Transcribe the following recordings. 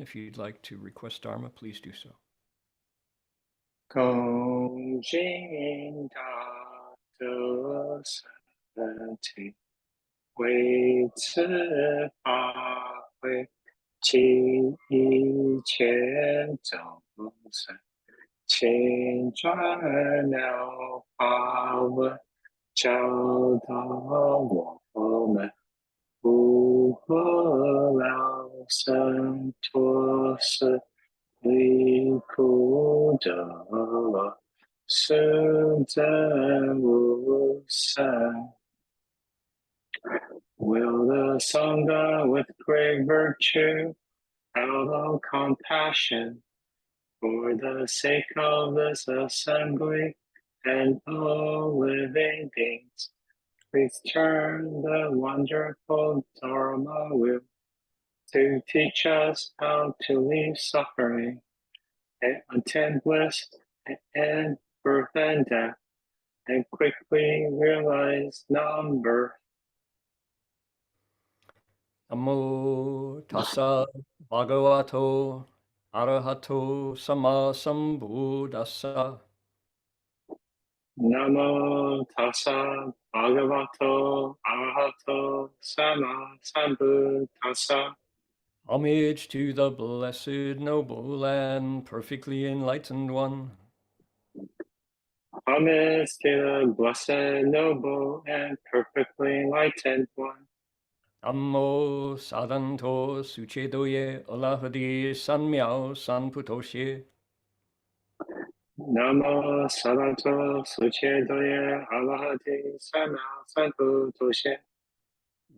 if you'd like to request Dharma, please do so. 恭敬大德圣体，为此法会，其一切众生，请转了法轮，教导我们如何了生脱死。离苦得乐，生真无生。Will the Sangha with great virtue, out of compassion, for the sake of this assembly and all living beings, please turn the wonderful Dharma wheel to teach us how to leave suffering and attain bliss and birth and death, and quickly realize non-birth. Namo tassa bhagavato arahato sama sambuddhassa. Namo tassa bhagavato arahato sama sambuddhassa. Homage to the blessed, noble, and perfectly enlightened one. Homage to the blessed, noble, and perfectly enlightened one. Namo sadanto suchedoye alahadi sanmiao sanputoshe. Namo saranto suchedoye alahati sama sanpu toshe.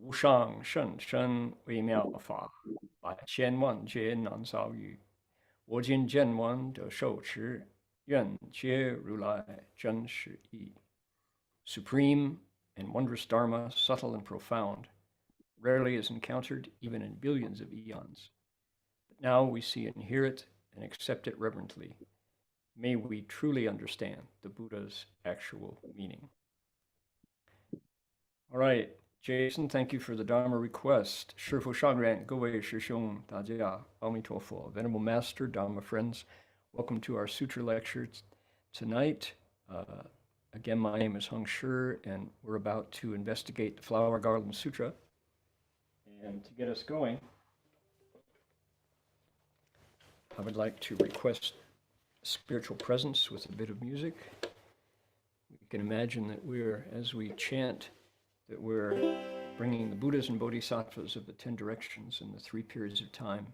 无上甚深微妙法，百千万劫难遭遇。我今见闻得受持，愿皆如来真实义。Supreme and wondrous Dharma, subtle and profound, rarely is encountered even in billions of eons. But now we see and hear it and accept it reverently. May we truly understand the Buddha's actual meaning. All right, Jason, thank you for the Dharma request. 师父上人，各位师兄，大家阿弥陀佛. Venerable Master, Dharma friends, welcome to our Sutra lecture tonight. Again, my name is Heng Shi, and we're about to investigate the Flower Garland Sutra. And to get us going, I would like to request spiritual presence with a bit of music. You can imagine that as we chant, that we're bringing the Buddhas and Bodhisattvas of the 10 directions and the 3 periods of time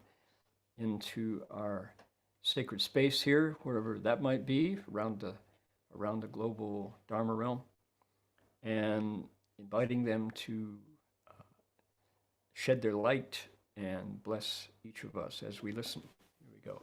into our sacred space here, wherever that might be, around the global Dharma realm, and inviting them to shed their light and bless each of us as we listen. Here we go.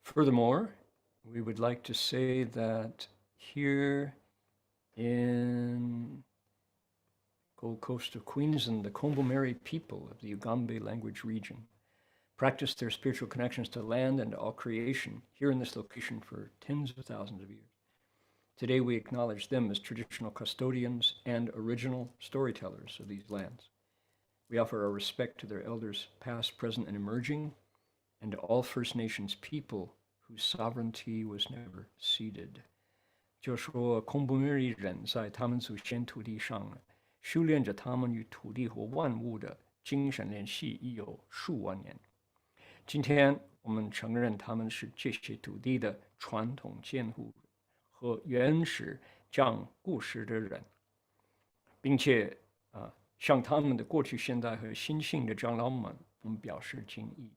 Furthermore, we would like to say that here in Gold Coast of Queensland, the Kombumerri people of the Ugambe language region practice their spiritual connections to land and to all creation here in this location for tens of thousands of years. Today, we acknowledge them as traditional custodians and original storytellers of these lands. We offer our respect to their elders, past, present, and emerging, and to all First Nations people whose sovereignty was never ceded. 就说空布梅里人在他们祖先土地上修炼着他们与土地和万物的精神联系已有数万年。今天我们承认他们是这些土地的传统监护和原始讲故事的人，并且向他们的过去、现在和新兴的长老们，我们表示敬意，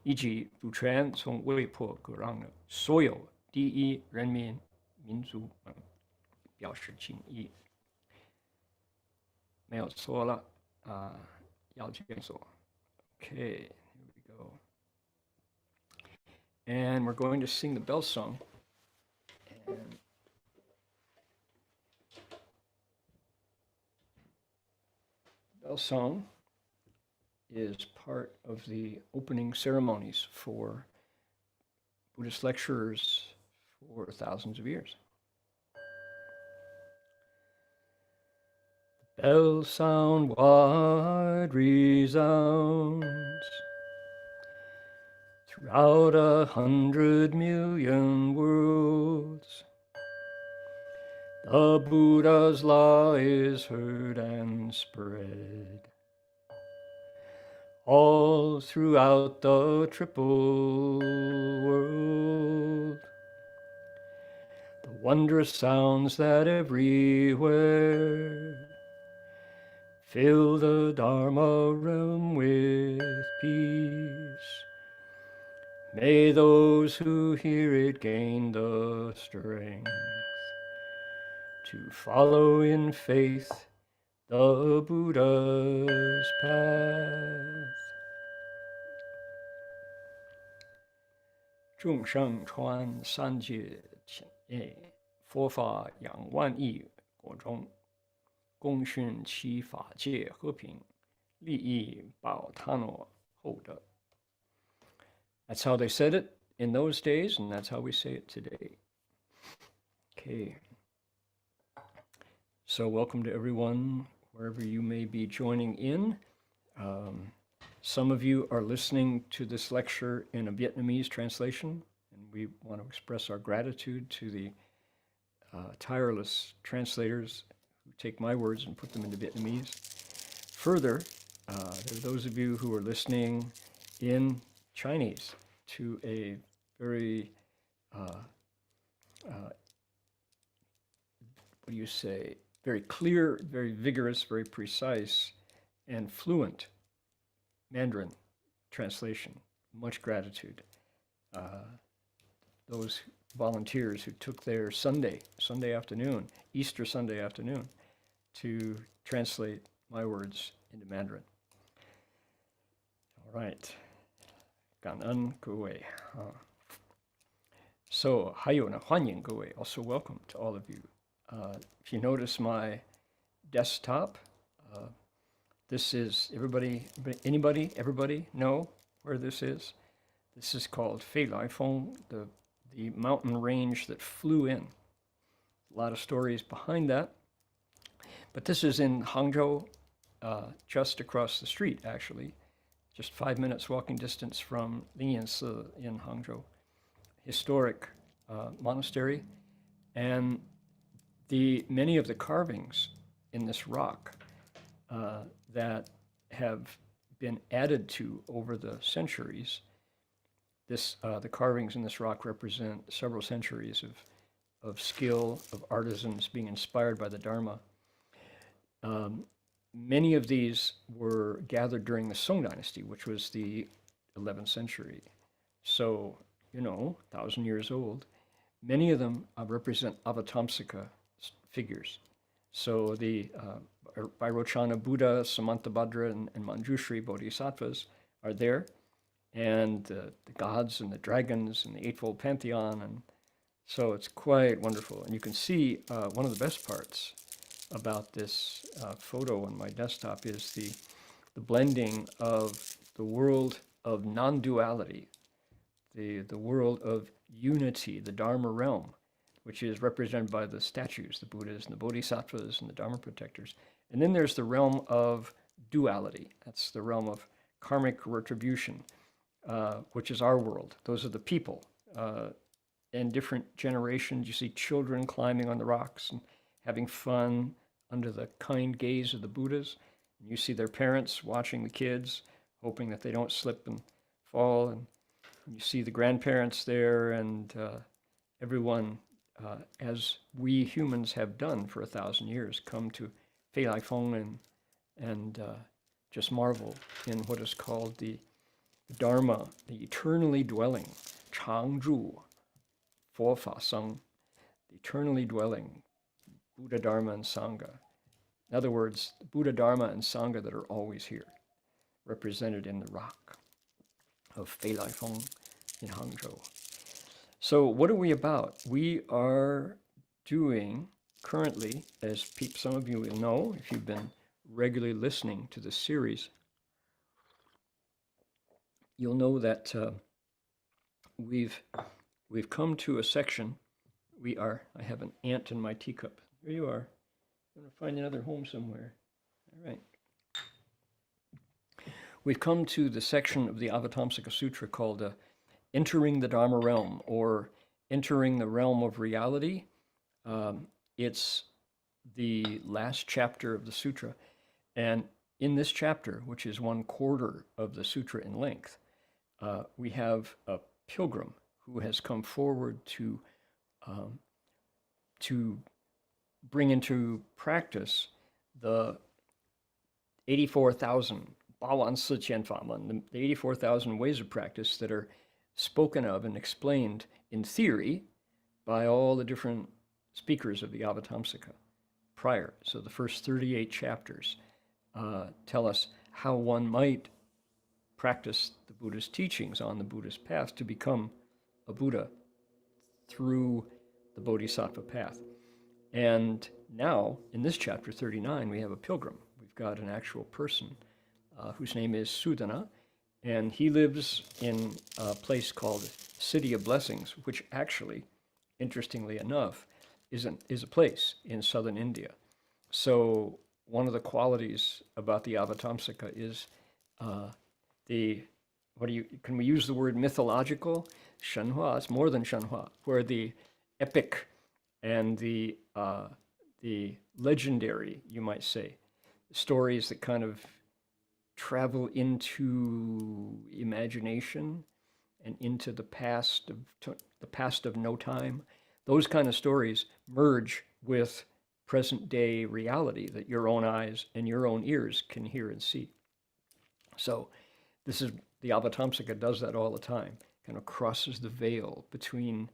以及主权从未破割让的所有第一人民民族们表示敬意。没有错了要这样做。Okay, here we go. And we're going to sing the bell song. And bell song is part of the opening ceremonies for Buddhist lecturers for thousands of years. The bell sound wide resounds throughout 100 million worlds. The Buddha's law is heard and spread all throughout the triple world. The wondrous sounds that everywhere fill the Dharma realm with peace. May those who hear it gain the strength to follow in faith the Buddha's path. 众生传三界千业，佛法养万亿国中，共训其法界和平，利益保他诺后德。That's how they said it in those days, and that's how we say it today. Okay. So welcome to everyone, wherever you may be joining in. Some of you are listening to this lecture in a Vietnamese translation, and we want to express our gratitude to the tireless translators who take my words and put them into Vietnamese. Further, there are those of you who are listening in Chinese to a very, what do you say, very clear, very vigorous, very precise, and fluent Mandarin translation. Much gratitude. Those volunteers who took their Sunday afternoon, Easter Sunday afternoon, to translate my words into Mandarin. All right. 感恩各位. So, 还有呢，欢迎各位. Also welcome to all of you. If you notice my desktop, this is, everybody know where this is? This is called Fei Lai Feng, the mountain range that flew in. A lot of stories behind that. But this is in Hangzhou, just across the street, actually. Just 5 minutes walking distance from Lingyansi in Hangzhou. Historic monastery. And many of the carvings in this rock that have been added to over the centuries, the carvings in this rock represent several centuries of skill, of artisans being inspired by the Dharma. Many of these were gathered during the Song Dynasty, which was the 11th century. So, 1,000 years old. Many of them represent Avatamsaka figures. So the Vairochana Buddha, Samantabhadra, and Manjushri Bodhisattvas are there. and the gods and the dragons and the Eightfold Pantheon. And so it's quite wonderful. And you can see one of the best parts about this photo on my desktop is the blending of the world of non-duality, the world of unity, the Dharma realm, which is represented by the statues, the Buddhas and the Bodhisattvas and the Dharma protectors. And then there's the realm of duality. That's the realm of karmic retribution, which is our world. Those are the people. In different generations, you see children climbing on the rocks and having fun under the kind gaze of the Buddhas. And you see their parents watching the kids, hoping that they don't slip and fall. And you see the grandparents there, and everyone, as we humans have done for 1,000 years, come to Fei Lai Feng and just marvel in what is called the Dharma, the eternally dwelling, Chang Zhu, Fo Fa Seng, the eternally dwelling Buddha, Dharma, and Sangha. In other words, the Buddha, Dharma, and Sangha that are always here, represented in the rock of Fei Lai Feng in Hangzhou. So what are we about? We are doing currently, as some of you will know, if you've been regularly listening to this series, you'll know that we've come to a section. I have an ant in my teacup. There you are. I'm going to find another home somewhere. All right. We've come to the section of the Avatamsaka Sutra called Entering the Dharma Realm, or Entering the Realm of Reality. It's the last chapter of the sutra. And in this chapter, which is 1/4 of the sutra in length, we have a pilgrim who has come forward to bring into practice the 84,000 the 84,000 ways of practice that are spoken of and explained in theory by all the different speakers of the Avatamsaka prior. So the first 38 chapters tell us how one might practice the Buddha's teachings on the Buddha's path to become a Buddha through the Bodhisattva path. And now, in this chapter 39, we have a pilgrim. We've got an actual person whose name is Sudana, and he lives in a place called City of Blessings, which actually, interestingly enough, is a place in southern India. So one of the qualities about the Avatamsaka is can we use the word mythological? Shenhua, it's more than Shenhua, where the epic and the legendary, you might say, stories that kind of travel into imagination and into the past of no time. Those kind of stories merge with present day reality that your own eyes and your own ears can hear and see. So this is the Avatamsaka does that all the time, kind of crosses the veil between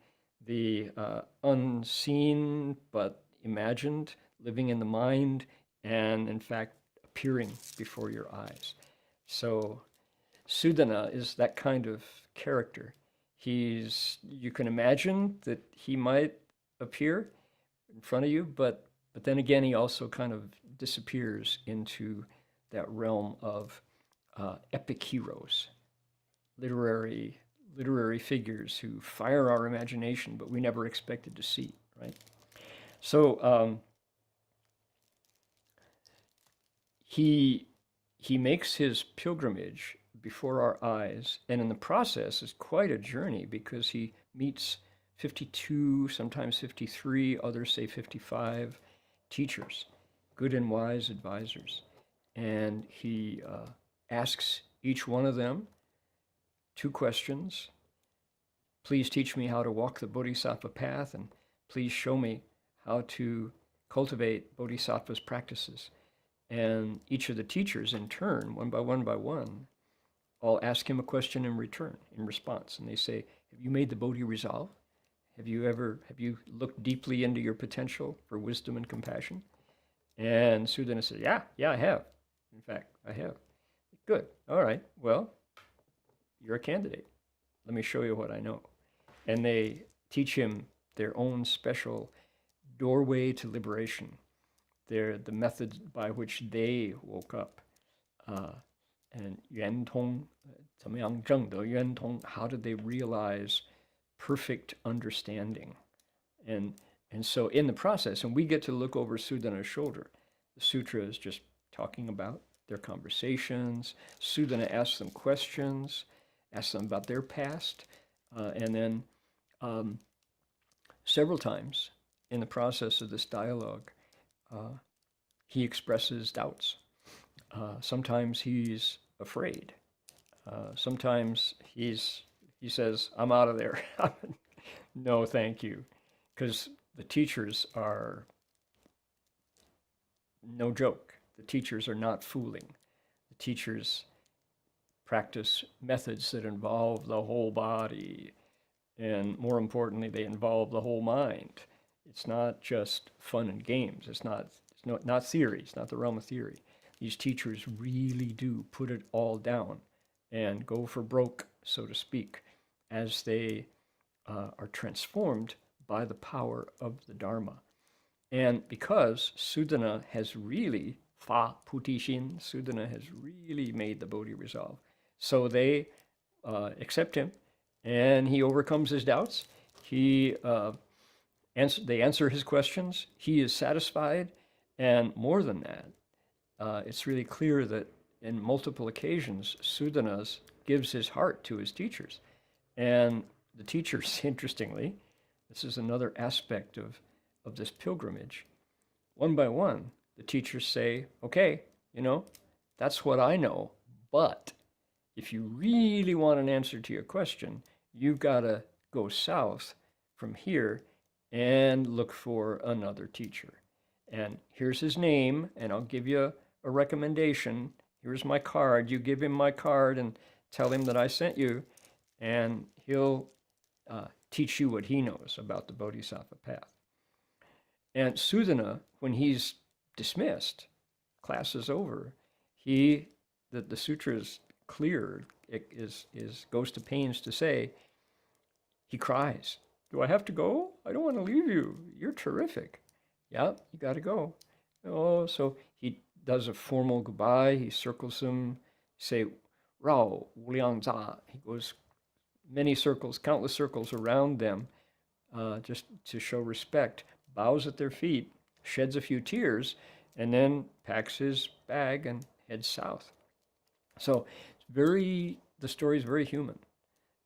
the unseen but imagined, living in the mind, and in fact appearing before your eyes. So Sudana is that kind of character. You can imagine that he might appear in front of you, but then again, he also kind of disappears into that realm of epic heroes, literary figures who fire our imagination, but we never expected to see, right? So he makes his pilgrimage before our eyes, and in the process is quite a journey because he meets 52, sometimes 53, others say 55 teachers, good and wise advisors, and he asks each one of them 2 questions. Please teach me how to walk the Bodhisattva path, and please show me how to cultivate Bodhisattva's practices. And each of the teachers in turn, one by one, all ask him a question in response. And they say, have you made the Bodhi resolve? Have you looked deeply into your potential for wisdom and compassion? And Sudana says, yeah, I have. In fact, I have. Good. All right. Well, you're a candidate. Let me show you what I know. And they teach him their own special doorway to liberation. They're the method by which they woke up. And 圆通, 怎么样证得圆通? How did they realize perfect understanding? And so in the process, and we get to look over Sudana's shoulder. The sutra is just talking about their conversations. Sudana asks them questions, asks them about their past, and then several times in the process of this dialogue, he expresses doubts. Sometimes he's afraid. Sometimes he says, "I'm out of there." No, thank you, because the teachers are no joke. The teachers are not fooling. The teachers practice methods that involve the whole body, and more importantly, they involve the whole mind. It's not just fun and games. It's not theory. It's not the realm of theory. These teachers really do put it all down and go for broke, so to speak, as they are transformed by the power of the Dharma. And because Sudana has really, Fa Putishin, Sudana has really made the Bodhi resolve. So they accept him, and he overcomes his doubts. They answer his questions. He is satisfied, and more than that, it's really clear that in multiple occasions, Sudana gives his heart to his teachers. And the teachers, interestingly, this is another aspect of this pilgrimage. One by one, the teachers say, okay, that's what I know, but if you really want an answer to your question, you've got to go south from here and look for another teacher. And here's his name, and I'll give you a recommendation. Here's my card. You give him my card and tell him that I sent you, and he'll teach you what he knows about the Bodhisattva path. And Sudana, when he's dismissed, class is over, the sutra is clear. It goes to pains to say, he cries, "Do I have to go? I don't want to leave you. You're terrific." "Yeah, you got to go." Oh, so he does a formal goodbye. He circles him, say, "Rao Wu Liang Za." He goes many circles, countless circles around them, just to show respect, bows at their feet, sheds a few tears, and then packs his bag and heads south. So the story is very human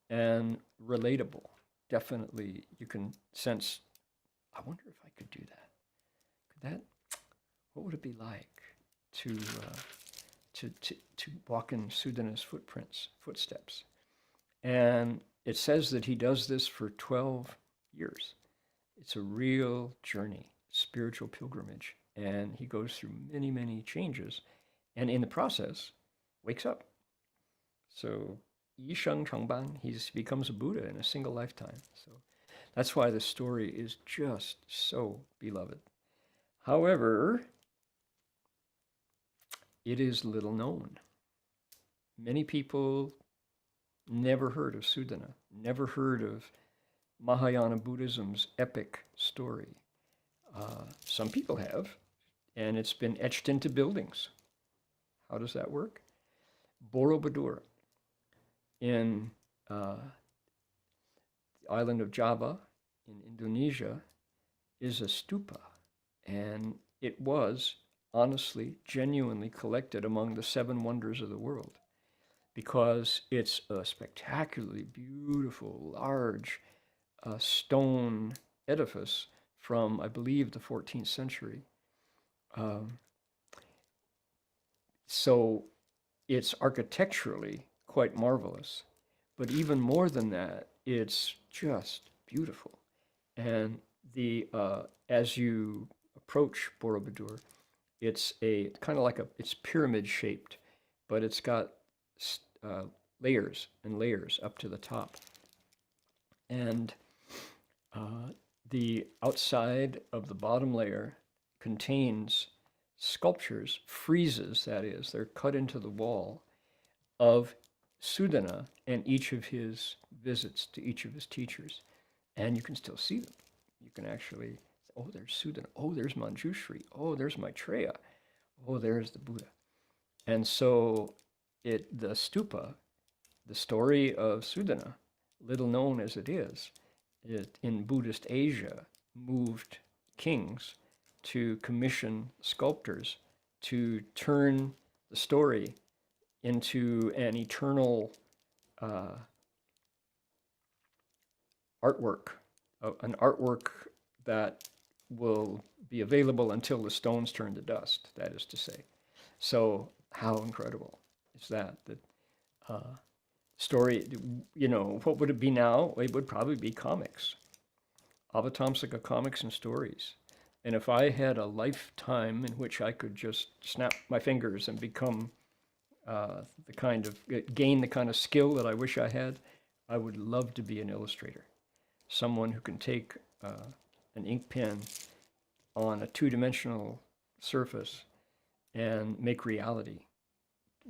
and relatable. Definitely, you can sense, I wonder if I could do that. What would it be like to walk in Sudana's footsteps? And it says that he does this for 12 years. It's a real journey, spiritual pilgrimage. And he goes through many, many changes. And in the process, wakes up. So, Yisheng Changban, he becomes a Buddha in a single lifetime. So that's why the story is just so beloved. However, it is little known. Many people never heard of Sudana, never heard of Mahayana Buddhism's epic story. Some people have, and it's been etched into buildings. How does that work? Borobudur in the island of Java in Indonesia is a stupa, and it was honestly, genuinely collected among the 7 wonders of the world, because it's a spectacularly beautiful, large stone edifice from, I believe, the 14th century. So it's architecturally quite marvelous, but even more than that, it's just beautiful. And as you approach Borobudur, it's it's pyramid shaped, but it's got layers and layers up to the top. And the outside of the bottom layer contains sculptures, friezes, that is, they're cut into the wall, of Sudana and each of his visits to each of his teachers. And you can still see them. You can actually, oh, there's Sudana. Oh, there's Manjushri. Oh, there's Maitreya. Oh, there's the Buddha. And so the stupa, the story of Sudana, little known as it is, it in Buddhist Asia moved kings to commission sculptors to turn the story into an eternal artwork, an artwork that will be available until the stones turn to dust, that is to say. So how incredible is that? That story, what would it be now? It would probably be comics, Avatamsaka comics and stories. And if I had a lifetime in which I could just snap my fingers and become gain the kind of skill that I wish I had, I would love to be an illustrator. Someone who can take an ink pen on a two-dimensional surface and make reality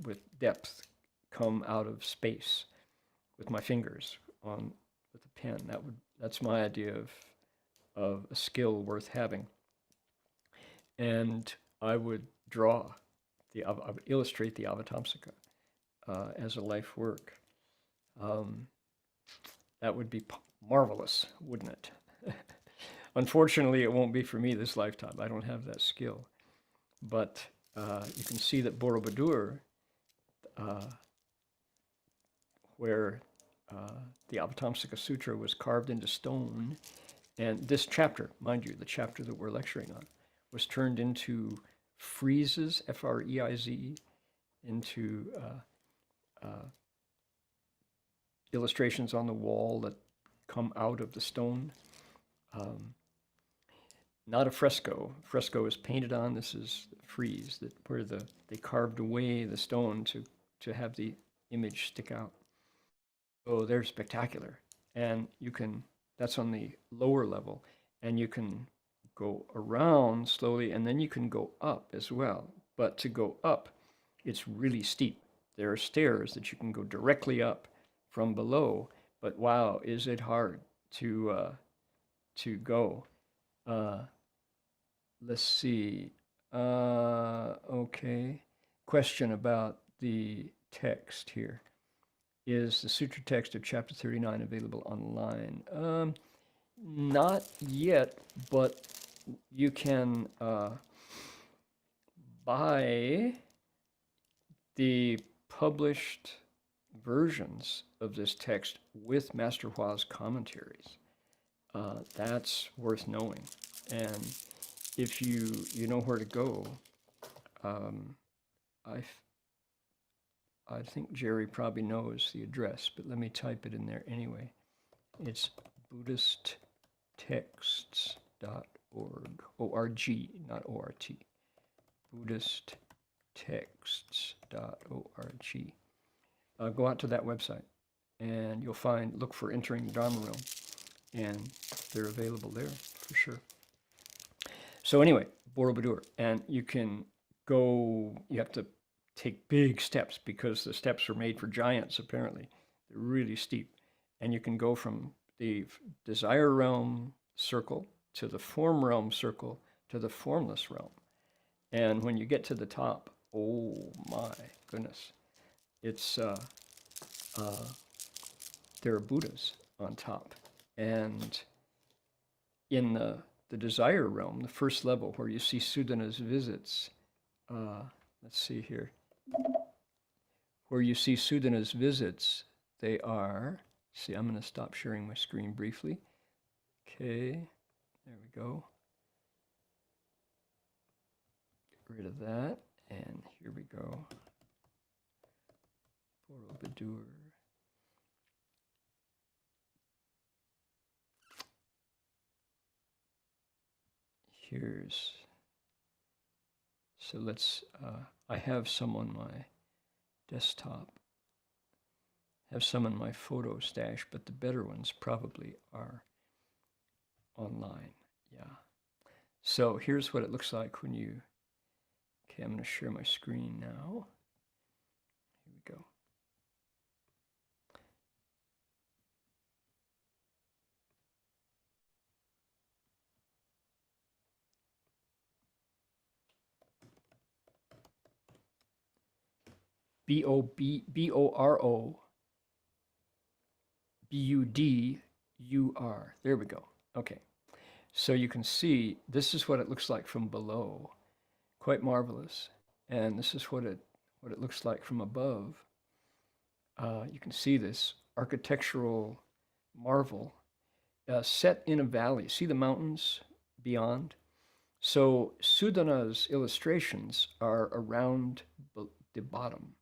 with depth come out of space with my fingers with a pen. That's my idea of a skill worth having. And I would I would illustrate the Avatamsaka as a life work. That would be marvelous, wouldn't it? Unfortunately, it won't be for me this lifetime. I don't have that skill. But you can see that Borobudur, where the Avatamsaka Sutra was carved into stone, and this chapter, mind you, the chapter that we're lecturing on, was turned into friezes, F-R-E-I-Z, into illustrations on the wall that come out of the stone. Not a fresco. Fresco is painted on. This is frieze, where they carved away the stone to have the image stick out. Oh, they're spectacular. And that's on the lower level, and you can go around slowly, and then you can go up as well. But to go up, it's really steep. There are stairs that you can go directly up from below, but wow, is it hard to go. Let's see. Okay. Question about the text here. Is the sutra text of chapter 39 available online? Not yet, but you can buy the published versions of this text with Master Hua's commentaries. That's worth knowing. And if you know where to go, I think Jerry probably knows the address, but let me type it in there anyway. It's BuddhistTexts.org, O-R-G, not O-R-T, BuddhistTexts.org. Go out to that website, and you'll look for Entering the Dharma Realm, and they're available there for sure. So anyway, Borobudur, and you have to take big steps because the steps are made for giants, apparently. They're really steep. And you can go from the desire realm circle to the form realm circle to the formless realm. And when you get to the top, oh my goodness, there are Buddhas on top. And in the desire realm, the first level where you see Sudana's visits, let's see here, where you see Sudana's visits, they are, see, I'm going to stop sharing my screen briefly. Okay, there we go. Get rid of that, and here we go. Borobudur. So let's, I have some on my desktop, have some in my photo stash, but the better ones probably are online. Yeah. So here's what it looks like when you, okay, I'm going to share my screen now. Here we go. Borobudur. There we go. Okay. So you can see this is what it looks like from below. Quite marvelous. And this is what it looks like from above. You can see this architectural marvel set in a valley. See the mountains beyond? So Sudana's illustrations are around the bottom,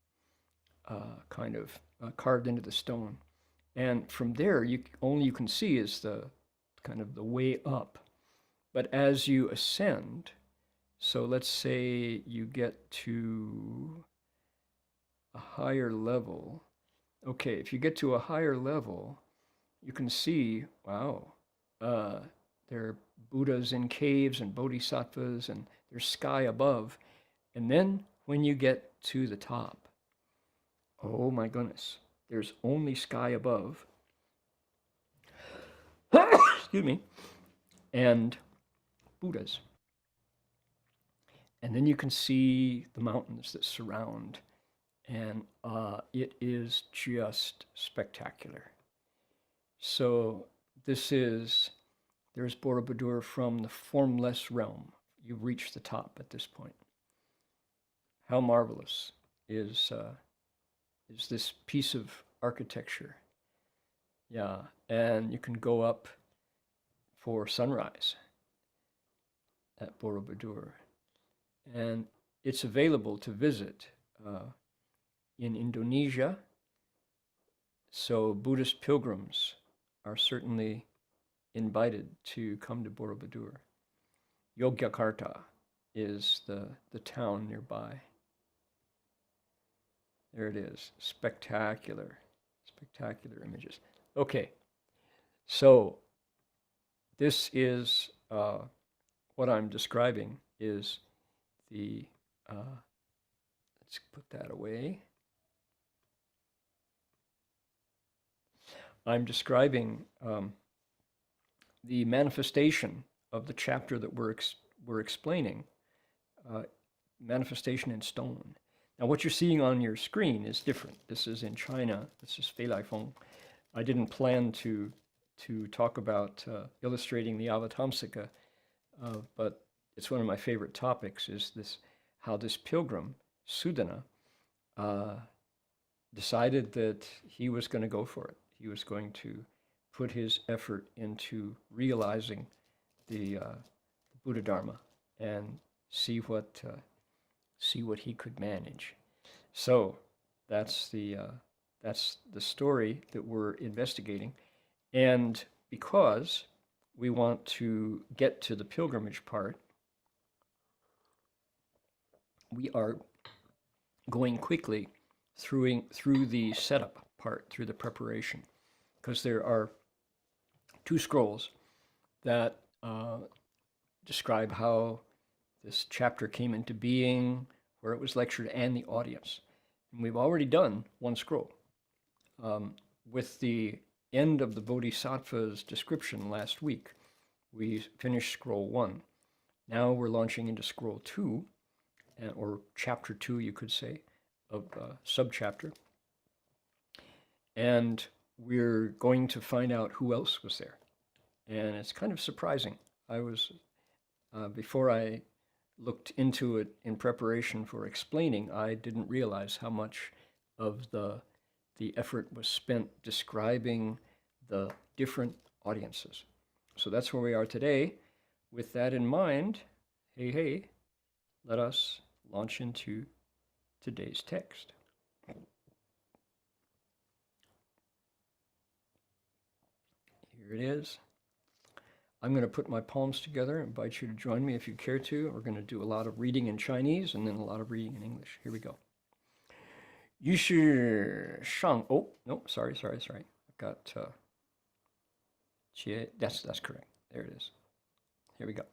kind of carved into the stone. And from there, only you can see is the kind of the way up. But as you ascend, so let's say you get to a higher level. Okay, if you get to a higher level, you can see, wow, there are Buddhas in caves and bodhisattvas, and there's sky above. And then when you get to the top, oh my goodness, there's only sky above. Excuse me. And Buddhas. And then you can see the mountains that surround, and it is just spectacular. So there's Borobudur from the formless realm. You've reached the top at this point. How marvelous is this piece of architecture? Yeah, and you can go up for sunrise at Borobudur. And it's available to visit in Indonesia. So Buddhist pilgrims are certainly invited to come to Borobudur. Yogyakarta is the town nearby. There it is. Spectacular images. Okay, so this is what I'm describing is the, let's put that away. I'm describing the manifestation of the chapter that we're explaining, manifestation in stone. Now, what you're seeing on your screen is different. This is in China. This is Fei Lai Feng. I didn't plan to talk about illustrating the Avatamsaka, but it's one of my favorite topics. Is this how this pilgrim Sudana decided that he was going to go for it. He was going to put his effort into realizing the Buddha Dharma and see what he could manage. So that's the story that we're investigating, and because we want to get to the pilgrimage part, we are going quickly through the setup part, through the preparation, because there are 2 scrolls that describe how this chapter came into being, where it was lectured, and the audience. And we've already done 1 scroll. With the end of the Bodhisattva's description last week, we finished scroll 1. Now we're launching into scroll 2, or chapter 2, you could say, of subchapter. And we're going to find out who else was there. And it's kind of surprising. I was, before I looked into it in preparation for explaining, I didn't realize how much of the effort was spent describing the different audiences. So that's where we are today. With that in mind, hey, let us launch into today's text. Here it is. I'm going to put my palms together and invite you to join me if you care to. We're going to do a lot of reading in Chinese and then a lot of reading in English. Here we go. 于是上 oh no sorry I've got that's correct. There it is. Here we go.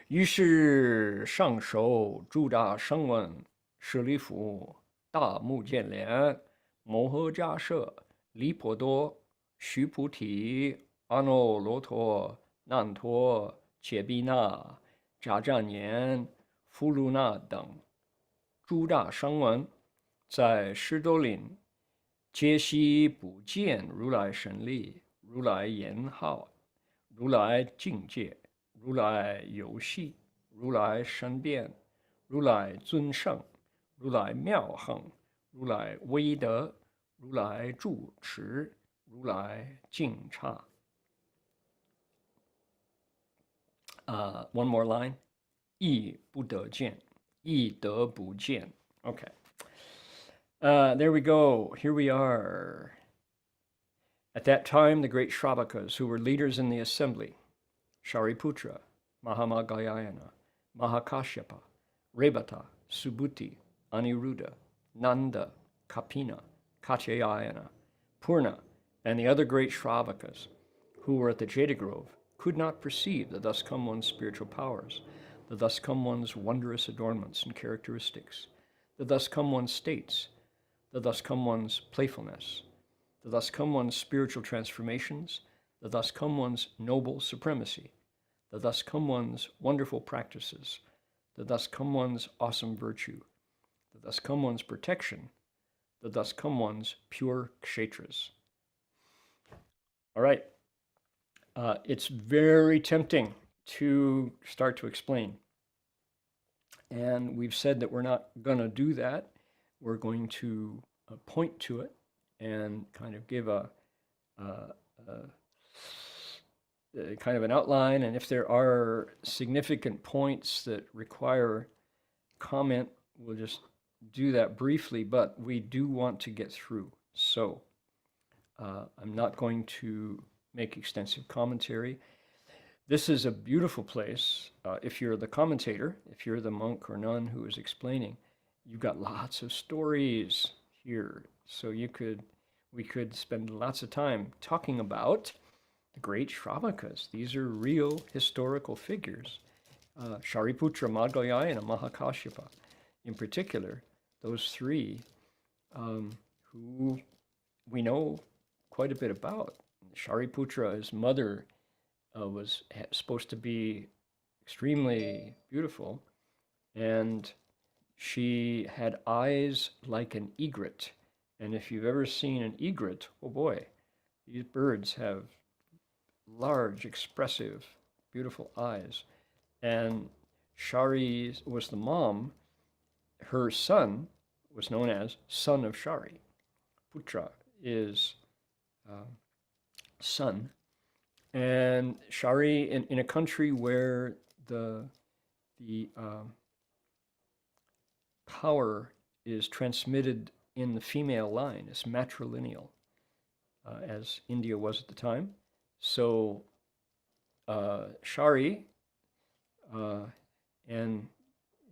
于是上首诸大声闻舍利弗大目犍连摩诃迦摄离婆多须菩提阿耨罗陀难陀揭毗那迦旃延富卢那等诸大声闻在湿多林皆悉不见如来神力，如来言号，如来境界，如来游戏，如来神变，如来尊胜，如来妙行，如来威德，如来住持，如来静刹。One more line. 亦不得见，亦得不见. Okay. There we go. Here we are. At that time, the great Shravakas, who were leaders in the assembly, Shariputra, Mahamagayana, Mahakashyapa, Rebata, Subhuti, Aniruddha, Nanda, Kapina, Katyayana, Purna, and the other great Shravakas who were at the Jeta Grove could not perceive the thus come one's spiritual powers, the thus come one's wondrous adornments and characteristics, the thus come one's states, the thus come one's playfulness, the thus come one's spiritual transformations, the thus come one's noble supremacy, the thus come one's wonderful practices, the thus come one's awesome virtue, the thus come one's protection, the thus come one's pure kshetras. All right. It's very tempting to start to explain. And we've said that we're not going to do that. We're going to point to it and kind of give a kind of an outline. And if there are significant points that require comment, we'll just do that briefly, but we do want to get through. So I'm not going to make extensive commentary. This is a beautiful place. If you're the commentator, if you're the monk or nun who is explaining, you've got lots of stories here. So we could spend lots of time talking about the great Shravakas. These are real historical figures. Shariputra, Madhyayana, and Mahakashyapa, in particular, those three who we know quite a bit about. Shariputra, his mother, was supposed to be extremely beautiful, and she had eyes like an egret. And if you've ever seen an egret, oh boy, these birds have large, expressive, beautiful eyes. And Shari was the mom. Her son was known as son of Shari. Putra is son. And Shari, in a country where the power is transmitted in the female line, it's matrilineal, as India was at the time. So Shari, and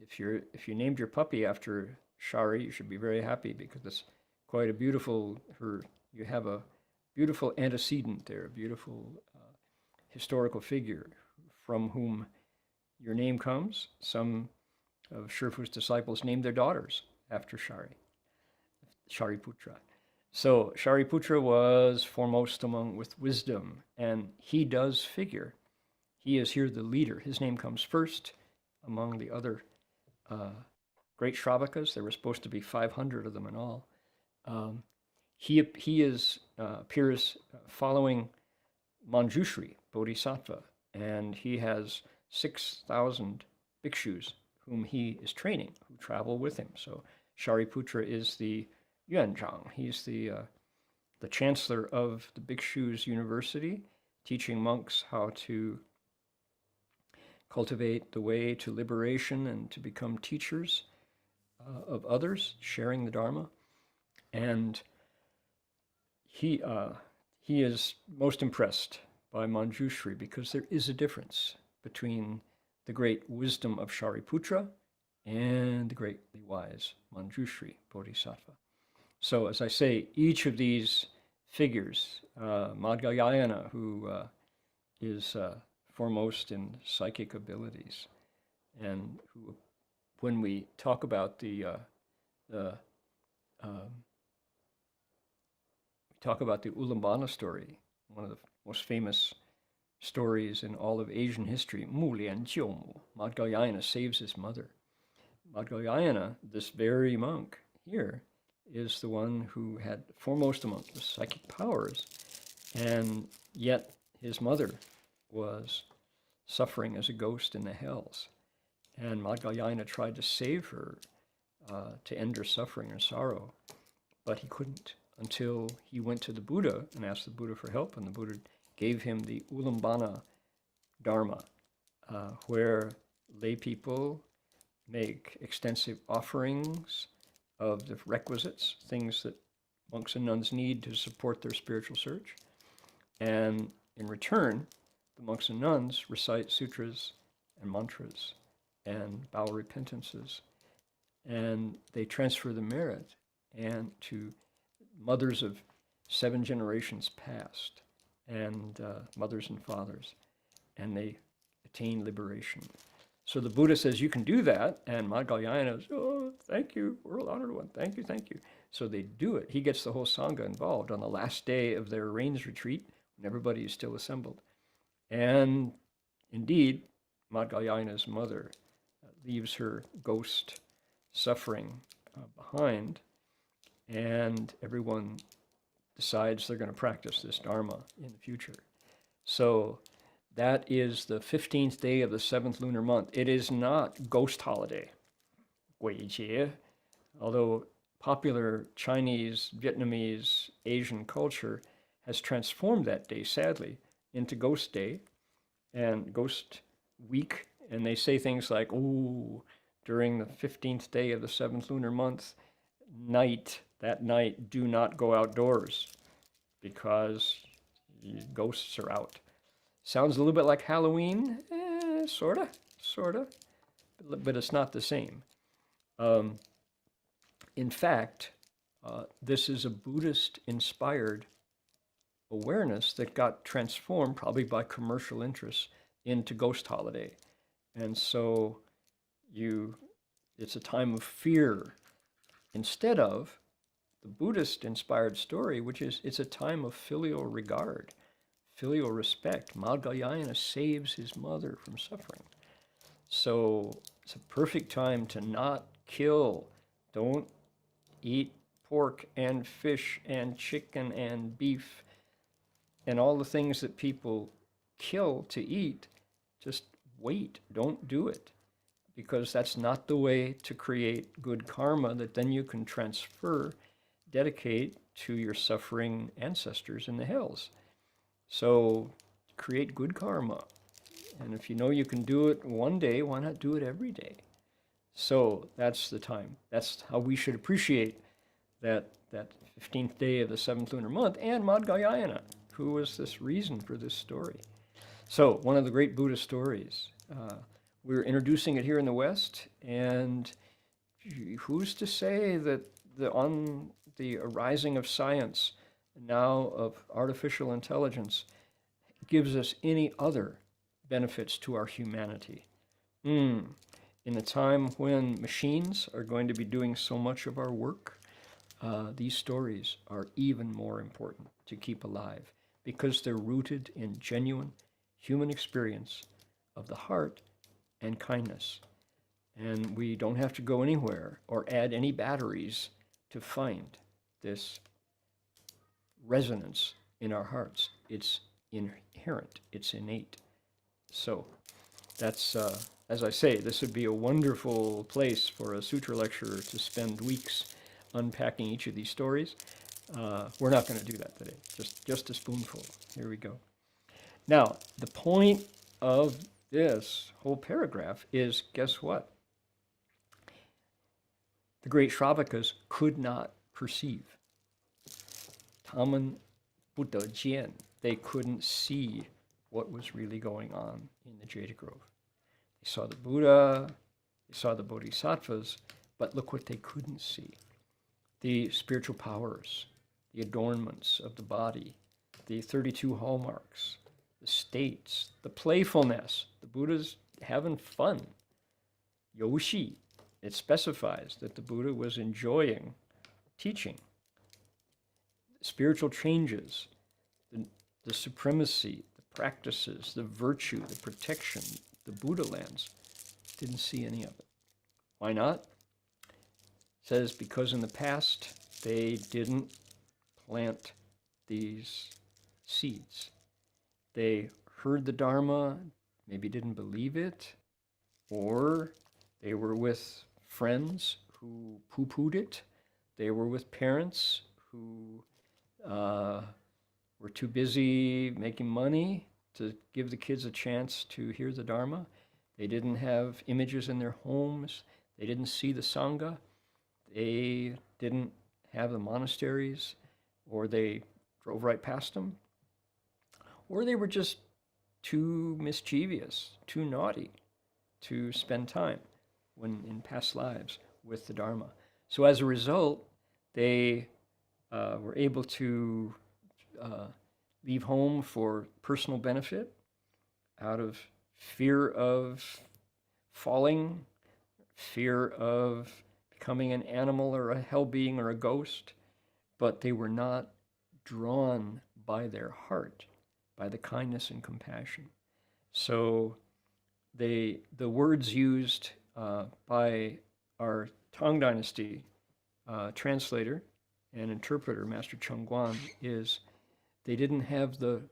if you named your puppy after Shari, you should be very happy because it's quite a beautiful. You have a beautiful antecedent there, a beautiful historical figure from whom your name comes. Some of Shrifu's disciples named their daughters after Shariputra. So Shariputra was foremost among with wisdom, and he does figure. He is here the leader. His name comes first among the other great Shravakas. There were supposed to be 500 of them in all. He appears following Manjushri, Bodhisattva, and he has 6,000 bhikshus whom he is training, who travel with him. So Shariputra is the Yuanzhang. He's the chancellor of the Bhikshus University, teaching monks how to cultivate the way to liberation and to become teachers of others, sharing the Dharma. And he is most impressed by Manjushri because there is a difference between the great wisdom of Shariputra and the greatly wise Manjushri Bodhisattva. So, as I say, each of these figures, Madhyayana, who is foremost in psychic abilities, and who, when we talk about the Ulambana story, one of the most famous stories in all of Asian history, Mu Lian Jiu, Madhyayana saves his mother. Madhyayana, this very monk here, is the one who had foremost among the psychic powers, and yet his mother was suffering as a ghost in the hells. And Madhyayana tried to save her, to end her suffering and sorrow, but he couldn't until he went to the Buddha and asked the Buddha for help, and the Buddha gave him the Ulambana Dharma, where lay people make extensive offerings of the requisites, things that monks and nuns need to support their spiritual search. And in return, the monks and nuns recite sutras and mantras and vow repentances, and they transfer the merit and to mothers of 7 generations past, and mothers and fathers, and they attain liberation. So the Buddha says, you can do that, and Madhyayana says, oh, thank you, world honored one, thank you, thank you. So they do it. He gets the whole Sangha involved on the last day of their rains retreat, when everybody is still assembled. And indeed, Madhyayana's mother leaves her ghost suffering behind, and everyone decides they're going to practice this Dharma in the future. So that is the 15th day of the 7th lunar month. It is not ghost holiday, Guijie, although popular Chinese, Vietnamese, Asian culture has transformed that day, sadly, into Ghost Day and Ghost Week. And they say things like, oh, during the 15th day of the 7th lunar month, that night, do not go outdoors because ghosts are out. Sounds a little bit like Halloween, sorta, but it's not the same. In fact, this is a Buddhist-inspired awareness that got transformed, probably by commercial interests, into Ghost Holiday. And so it's a time of fear instead of the Buddhist-inspired story, which is it's a time of filial regard, filial respect. Madhyayana saves his mother from suffering. So it's a perfect time to not kill. Don't eat pork and fish and chicken and beef and all the things that people kill to eat. Just wait, don't do it, because that's not the way to create good karma that then you can dedicate to your suffering ancestors in the hells. So create good karma. And if you know you can do it one day, why not do it every day? So that's the time. That's how we should appreciate that 15th day of the 7th lunar month, and Madhyayana, who was this reason for this story. So one of the great Buddhist stories. We're introducing it here in the West, and who's to say that on the arising of science, now of artificial intelligence, gives us any other benefits to our humanity? In a time when machines are going to be doing so much of our work, these stories are even more important to keep alive, because they're rooted in genuine human experience of the heart and kindness. And we don't have to go anywhere or add any batteries to find this resonance in our hearts. It's inherent, it's innate. So that's, as I say, this would be a wonderful place for a sutra lecturer to spend weeks unpacking each of these stories. We're not going to do that today, just a spoonful. Here we go. Now, the point of this whole paragraph is, guess what? The great Shravakas could not perceive. Taman Buddha Jian, they couldn't see what was really going on in the Jade Grove. They saw the Buddha, they saw the Bodhisattvas, but look what they couldn't see. The spiritual powers, the adornments of the body, the 32 hallmarks, the states, the playfulness. The Buddha's having fun. Yoshi, it specifies that the Buddha was enjoying teaching. Spiritual changes, the supremacy, the practices, the virtue, the protection, the Buddha lands, didn't see any of it. Why not? It says because in the past they didn't plant these seeds. They heard the Dharma, maybe didn't believe it, or they were with friends who poo-pooed it. They were with parents who were too busy making money to give the kids a chance to hear the Dharma. They didn't have images in their homes. They didn't see the Sangha. They didn't have the monasteries, or they drove right past them. Or they were just too mischievous, too naughty to spend time when in past lives with the Dharma. So as a result, they were able to leave home for personal benefit out of fear of falling, fear of becoming an animal or a hell being or a ghost, but they were not drawn by their heart, by the kindness and compassion. So the words used by our Tang Dynasty translator and interpreter, Master Chengguan, is they didn't have the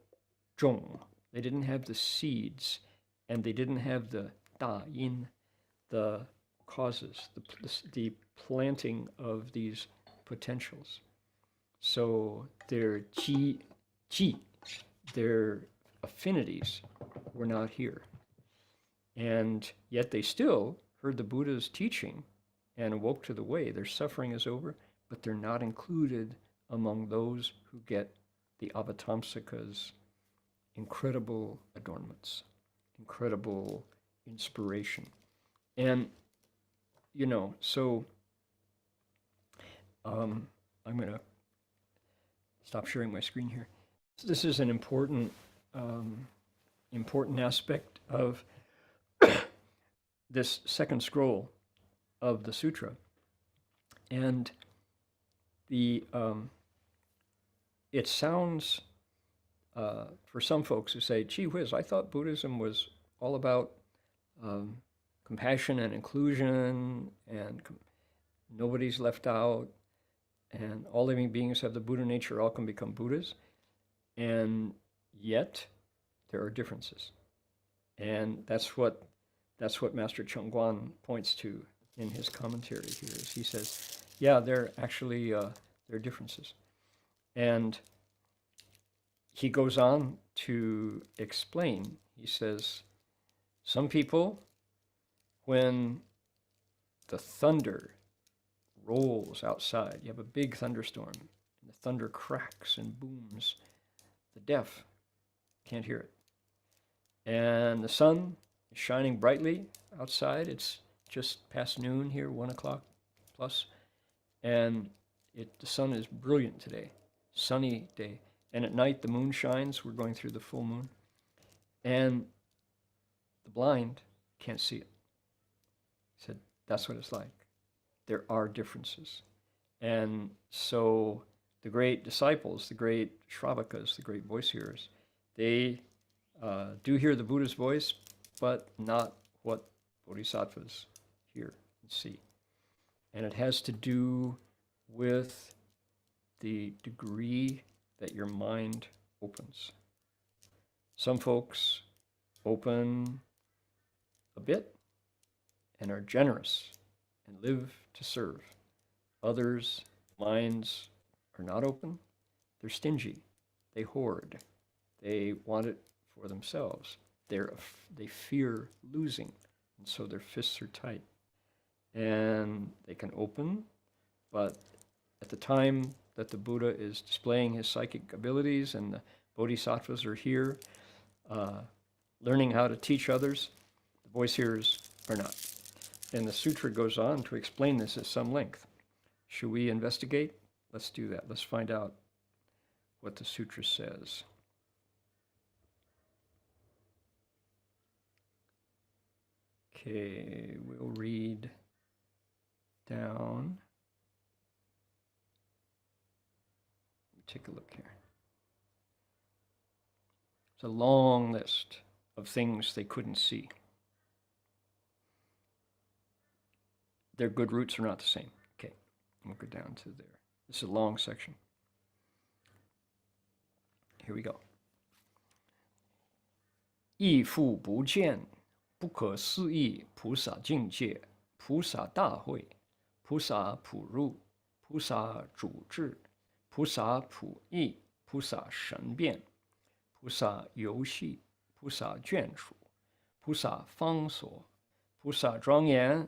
zhong, they didn't have the seeds, and they didn't have the da yin, the causes, the planting of these potentials. So their qi, their affinities were not here. And yet they still heard the Buddha's teaching and awoke to the way. Their suffering is over, but they're not included among those who get the Avatamsaka's incredible adornments, incredible inspiration. And, you know, so I'm going to stop sharing my screen here. This is an important aspect of this second scroll of the sutra. And the it sounds, for some folks who say, gee whiz, I thought Buddhism was all about compassion and inclusion, and nobody's left out, and all living beings have the Buddha nature, all can become Buddhas. And yet there are differences. And that's what Master Chengguan points to in his commentary here. Is he says, yeah, there actually there are differences. And he goes on to explain. He says, some people, when the thunder rolls outside, you have a big thunderstorm, and the thunder cracks and booms, the deaf can't hear it. And the sun is shining brightly outside. It's just past noon here, 1 o'clock plus. And the sun is brilliant today, sunny day. And at night, the moon shines. We're going through the full moon. And the blind can't see it. He said, that's what it's like. There are differences. And so the great disciples, the great Shravakas, the great voice hearers, they do hear the Buddha's voice, but not what bodhisattvas hear and see. And it has to do with the degree that your mind opens. Some folks open a bit and are generous and live to serve. Others' minds are not open. They're stingy. They hoard. They want it for themselves. They fear losing, and so their fists are tight. And they can open, but at the time that the Buddha is displaying his psychic abilities and the bodhisattvas are here, learning how to teach others, the voice hearers are not. And the sutra goes on to explain this at some length. Should we investigate? Let's do that. Let's find out what the sutra says. Okay, we'll read down. Take a look here. It's a long list of things they couldn't see. Their good roots are not the same. Okay, we'll go down to there. This is a long section. Here we go. 亦复不见不可思议菩萨境界、菩萨大会、菩萨普入、菩萨主智、菩萨普益、菩萨神变、菩萨游戏、菩萨眷属、菩萨方所、菩萨庄严、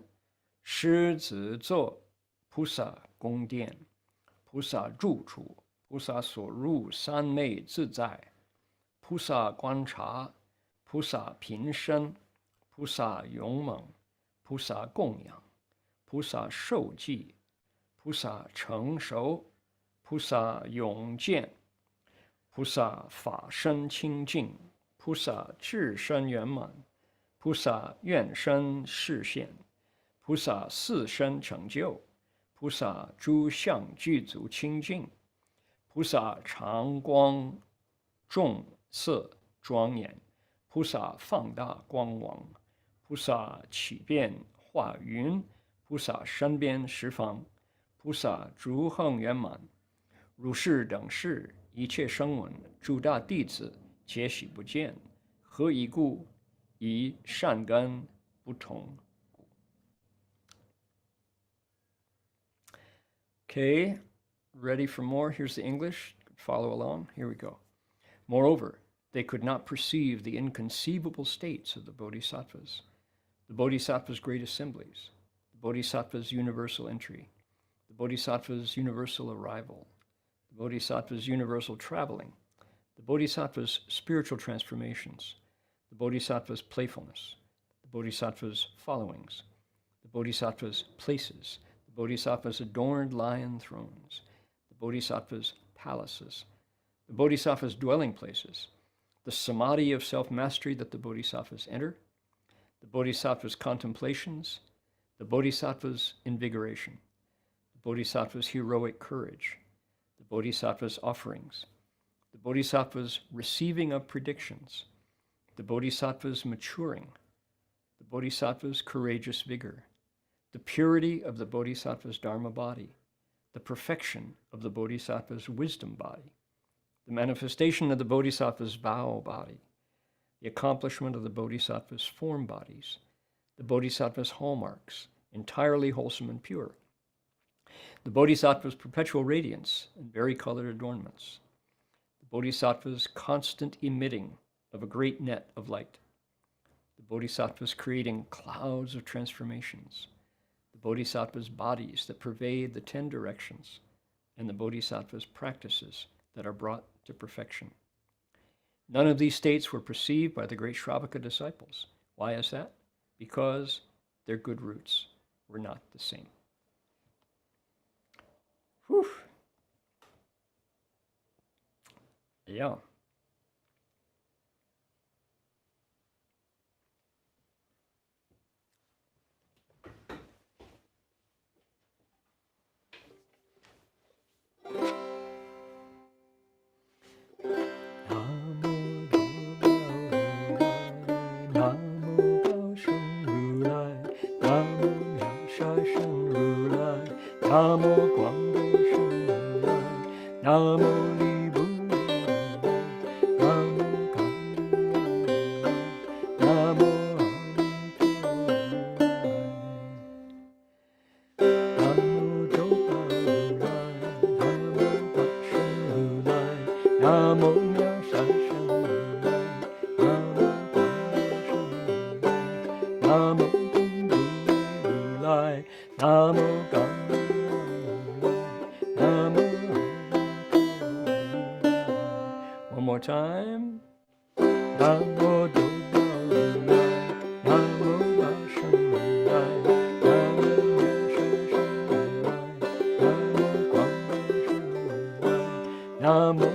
狮子座、菩萨宫殿、菩萨住处、菩萨所入三昧自在、菩萨观察、菩萨平生、菩萨勇猛、菩萨供养、菩萨受记、菩萨成熟、菩萨永见、菩萨法身清净、菩萨智身圆满、菩萨愿身示现、菩萨四身成就、菩萨诸相具足清净、菩萨常光众色庄严、菩萨放大光王、菩萨起变化云、菩萨身边十方、菩萨诸行圆满、如是等事一切声闻诸大弟子皆喜不见，何以故？以善根不同故。Okay, ready for more? Here's the English. Follow along. Here we go. Moreover, they could not perceive the inconceivable states of the bodhisattvas, the bodhisattva's great assemblies, the bodhisattva's universal entry, the bodhisattva's universal arrival, the bodhisattva's universal traveling, the bodhisattva's spiritual transformations, the bodhisattva's playfulness, the bodhisattva's followings, the bodhisattva's places, the bodhisattva's adorned lion thrones, the bodhisattva's palaces, the bodhisattva's dwelling places, the samadhi of self-mastery that the bodhisattvas enter, the bodhisattva's contemplations, the bodhisattva's invigoration, the bodhisattva's heroic courage, the bodhisattva's offerings, the bodhisattva's receiving of predictions, the bodhisattva's maturing, the bodhisattva's courageous vigor, the purity of the bodhisattva's Dharma body, the perfection of the bodhisattva's wisdom body, the manifestation of the bodhisattva's vow body, the accomplishment of the bodhisattva's form bodies, the bodhisattva's hallmarks, entirely wholesome and pure, the bodhisattva's perpetual radiance and varicolored adornments, the bodhisattva's constant emitting of a great net of light, the bodhisattva's creating clouds of transformations, the bodhisattva's bodies that pervade the 10 directions, and the bodhisattva's practices that are brought to perfection. None of these states were perceived by the great Shravaka disciples. Why is that? Because their good roots were not the same. Whew. Yeah. One more time. Namo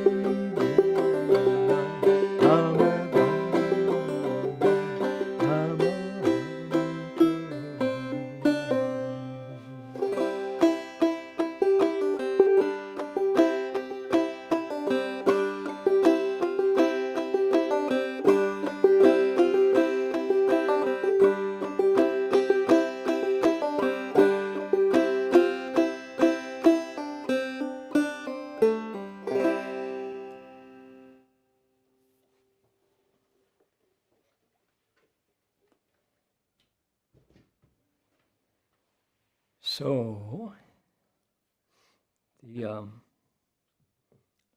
So the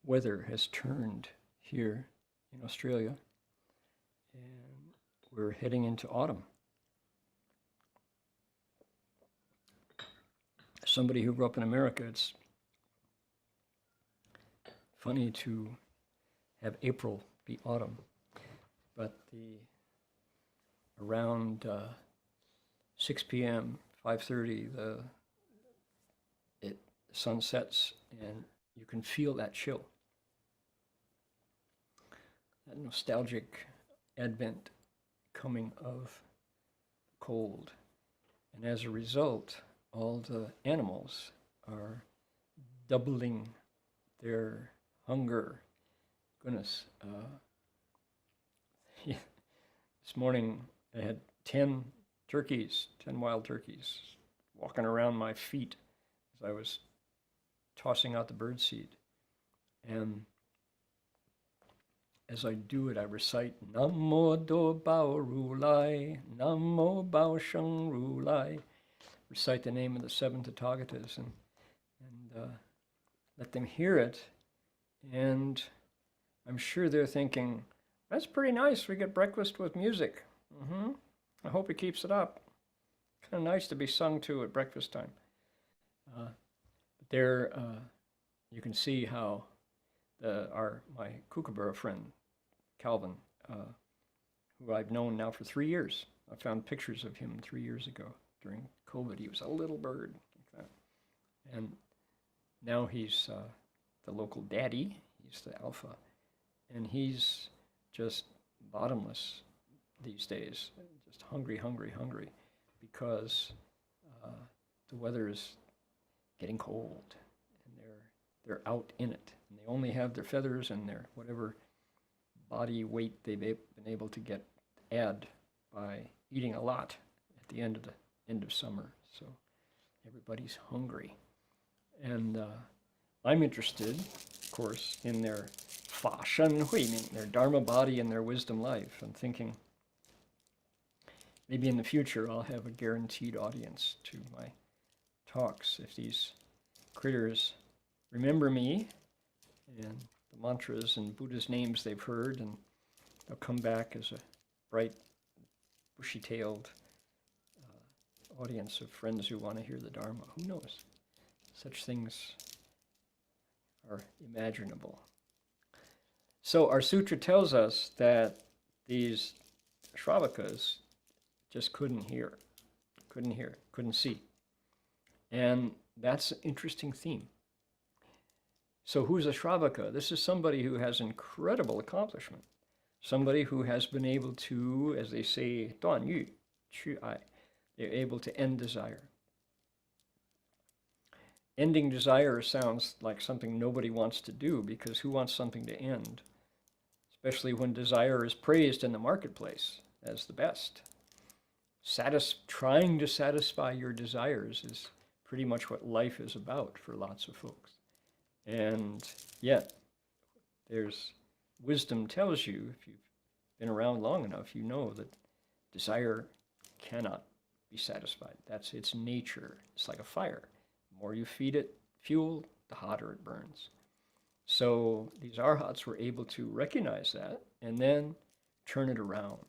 weather has turned here in Australia, and we're heading into autumn. Somebody who grew up in America, it's funny to have April be autumn, but around 6 p.m., 5:30, the sun sets, and you can feel that chill, that nostalgic advent coming of cold. And as a result, all the animals are doubling their hunger. Goodness. Yeah. This morning I had 10 turkeys, 10 wild turkeys, walking around my feet as I was tossing out the birdseed. And as I do it, I recite Namo Do Bao Ru Lai, Namo Bao Sheng Ru Lai. Recite the name of the 7 Tathagatas and let them hear it. And I'm sure they're thinking, that's pretty nice. We get breakfast with music. I hope he keeps it up. Kind of nice to be sung to at breakfast time. But there, you can see how my kookaburra friend, Calvin, who I've known now for 3 years. I found pictures of him 3 years ago during COVID. He was a little bird like that. And now he's the local daddy. He's the alpha. And he's just bottomless these days, just hungry, hungry, hungry, because the weather is getting cold, and they're out in it, and they only have their feathers and their whatever body weight they've been able to add by eating a lot at the end of summer. So everybody's hungry, and I'm interested, of course, in their Fa Shen Hui Ming, their Dharma body and their wisdom life. I'm thinking maybe in the future I'll have a guaranteed audience to my talks if these critters remember me and the mantras and Buddha's names they've heard, and they'll come back as a bright, bushy-tailed audience of friends who want to hear the Dharma. Who knows? Such things are imaginable. So our sutra tells us that these Shravakas just couldn't couldn't see. And that's an interesting theme. So who's a Shravaka? This is somebody who has incredible accomplishment. Somebody who has been able to, as they say, 断欲, 去爱, they're able to end desire. Ending desire sounds like something nobody wants to do, because who wants something to end? Especially when desire is praised in the marketplace as the best. Trying to satisfy your desires is pretty much what life is about for lots of folks. And yet, wisdom tells you, if you've been around long enough, you know that desire cannot be satisfied. That's its nature. It's like a fire. The more you feed it fuel, the hotter it burns. So these arhats were able to recognize that and then turn it around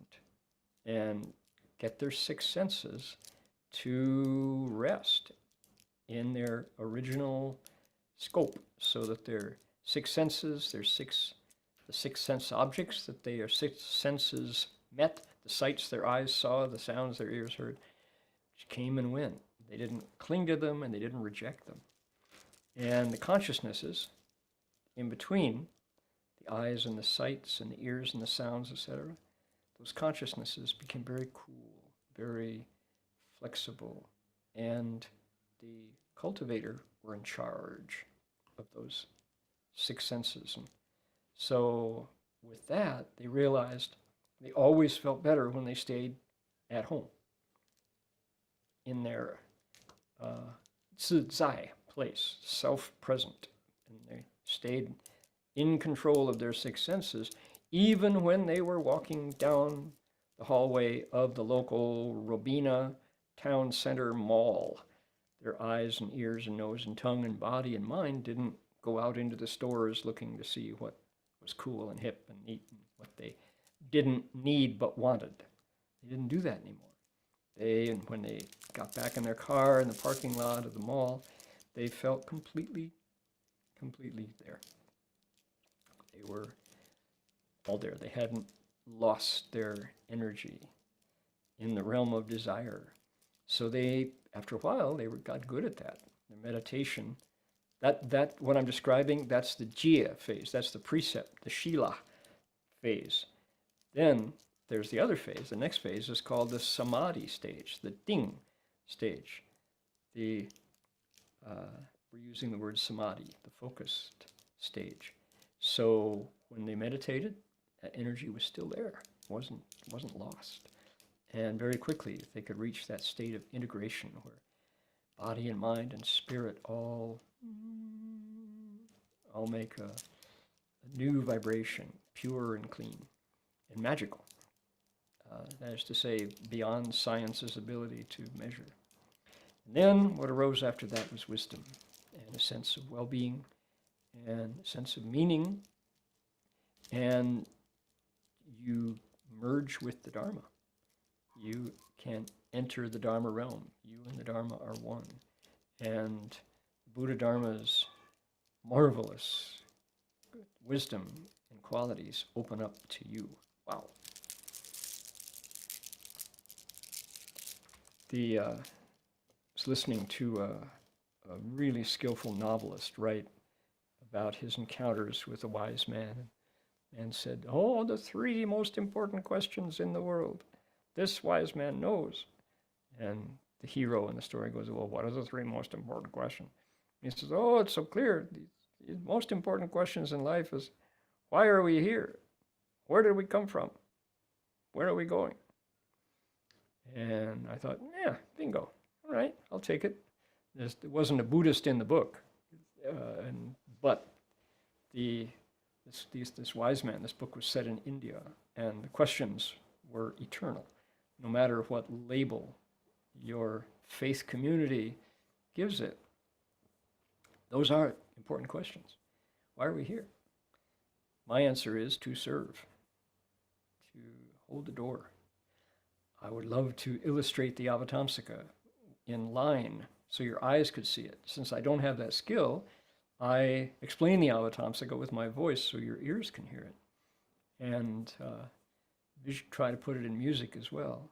and get their 6 senses to rest in their original scope, so that their 6 senses, the 6 sense objects that their 6 senses met, the sights their eyes saw, the sounds their ears heard, came and went. They didn't cling to them and they didn't reject them. And the consciousnesses in between the eyes and the sights and the ears and the sounds, etc., those consciousnesses became very cool, very flexible, and the cultivator were in charge of those 6 senses. And so with that, they realized they always felt better when they stayed at home in their 自在 place, self-present, and they stayed in control of their 6 senses, even when they were walking down the hallway of the local Robina Town Center Mall, their eyes and ears and nose and tongue and body and mind didn't go out into the stores looking to see what was cool and hip and neat and what they didn't need but wanted. They didn't do that anymore. And when they got back in their car in the parking lot of the mall, they felt completely there. They were all there. They hadn't lost their energy in the realm of desire. So they, after a while, got good at that. Their meditation, that what I'm describing, that's the jhaya phase. That's the precept, the shila phase. Then there's the other phase. The next phase is called the samadhi stage, the ting stage. We're using the word samadhi, the focused stage. So when they meditated, that energy was still there, wasn't lost. And very quickly they could reach that state of integration where body and mind and spirit all make a new vibration, pure and clean and magical. That is to say, beyond science's ability to measure. And then what arose after that was wisdom and a sense of well-being and a sense of meaning, and you merge with the Dharma. You can enter the Dharma realm. You and the Dharma are one. And Buddha Dharma's marvelous wisdom and qualities open up to you. Wow. I was listening to a really skillful novelist write about his encounters with a wise man and said, oh, the three most important questions in the world. This wise man knows. And the hero in the story goes, well, what are the three most important questions? He says, oh, it's so clear. The most important questions in life is, why are we here? Where did we come from? Where are we going? And I thought, yeah, bingo. All right, I'll take it. There wasn't a Buddhist in the book, but this wise man, this book was set in India, and the questions were eternal. No matter what label your faith community gives it, those are important questions. Why are we here? My answer is to serve, to hold the door. I would love to illustrate the Avatamsaka in line so your eyes could see it. Since I don't have that skill, I explain the Avatamsaka with my voice so your ears can hear it. And try to put it in music as well.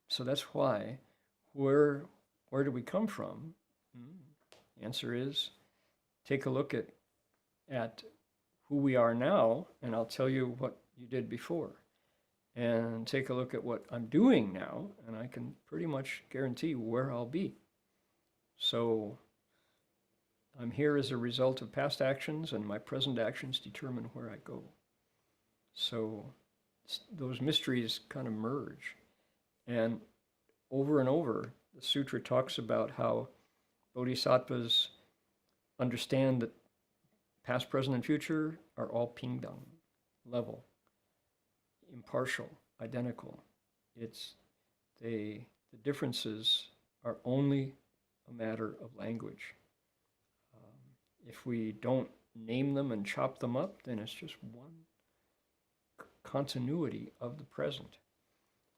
So that's why, where do we come from? The answer is, take a look at who we are now, and I'll tell you what you did before. And take a look at what I'm doing now, and I can pretty much guarantee where I'll be. So I'm here as a result of past actions, and my present actions determine where I go. So those mysteries kind of merge. And over, the sutra talks about how bodhisattvas understand that past, present, and future are all pingdang, level, impartial, identical. The differences are only a matter of language. If we don't name them and chop them up, then it's just one continuity of the present.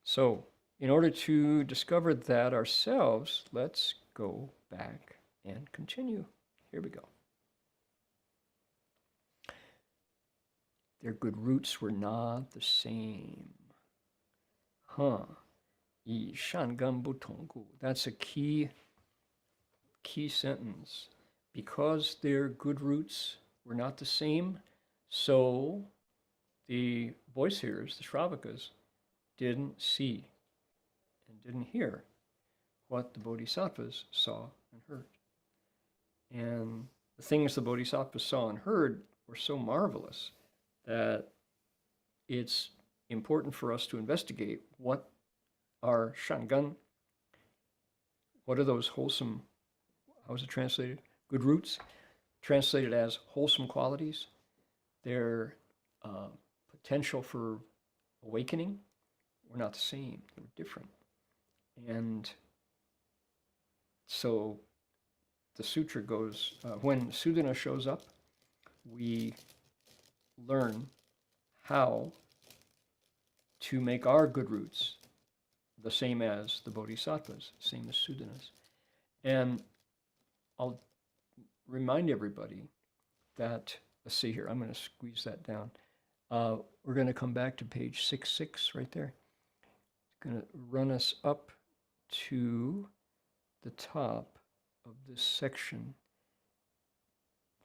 So, in order to discover that ourselves, let's go back and continue. Here we go. Their good roots were not the same. Yi shangan bu tonggu. That's a key sentence. Because their good roots were not the same, so the voice hearers, the Shravakas, didn't see and didn't hear what the Bodhisattvas saw and heard. And the things the Bodhisattvas saw and heard were so marvelous that it's important for us to investigate what are shangan, what are those wholesome, how is it translated? Good roots, translated as wholesome qualities, their potential for awakening were not the same, they were different. And So the sutra goes, when Sudana shows up, we learn how to make our good roots the same as the bodhisattvas, same as Sudana's. And I'll remind everybody that, let's see here, I'm going to squeeze that down. We're going to come back to page 66 right there. It's going to run us up to the top of this section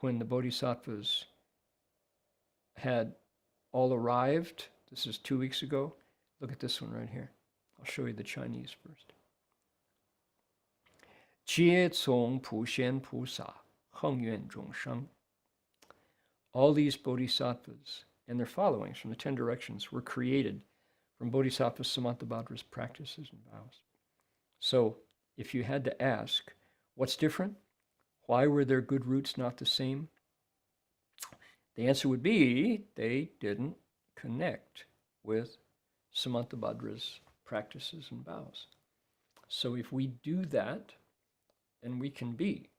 when the bodhisattvas had all arrived. This is 2 weeks ago. Look at this one right here. I'll show you the Chinese first. 皆从普贤菩萨恒愿众生. All these bodhisattvas and their followings from the 10 directions were created from Bodhisattva Samantabhadra's practices and vows. So if you had to ask, what's different? Why were their good roots not the same? The answer would be they didn't connect with Samantabhadra's practices and vows. So if we do that, then we can be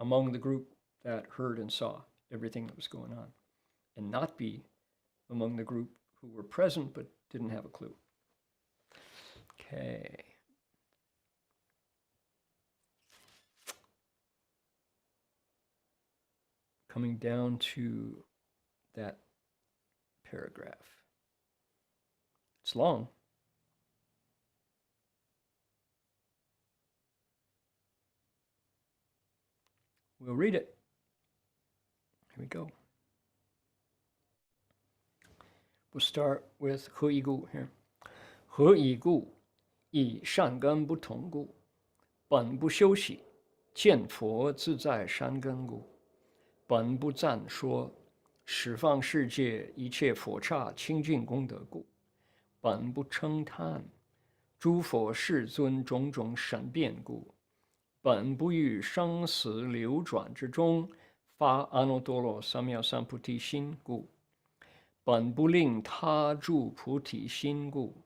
among the group that heard and saw everything that was going on, and not be among the group who were present but didn't have a clue. Okay. Coming down to that paragraph. It's long. We'll read it. Here we go. We'll start with 何以故 here. 何以故？以善根不同故，本不修习，见佛自在善根故，本不赞说，十方世界一切佛刹清净功德故，本不称叹，诸佛世尊种种神变故，本不于生死流转之中发阿耨多罗三藐三菩提心故，本不令他住菩提心故，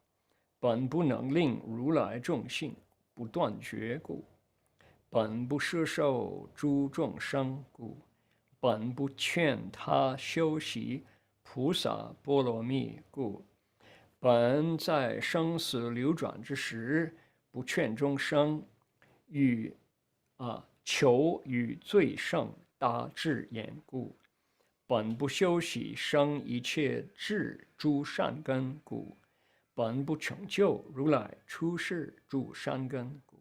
本不能令如来众性不断绝故，本不摄受诸众生故，本不劝他修习菩萨波罗蜜故，本在生死流转之时，不劝众生求与最胜大智眼故，本不修习生一切智诸善根故，本不成就如来出世诸善根故，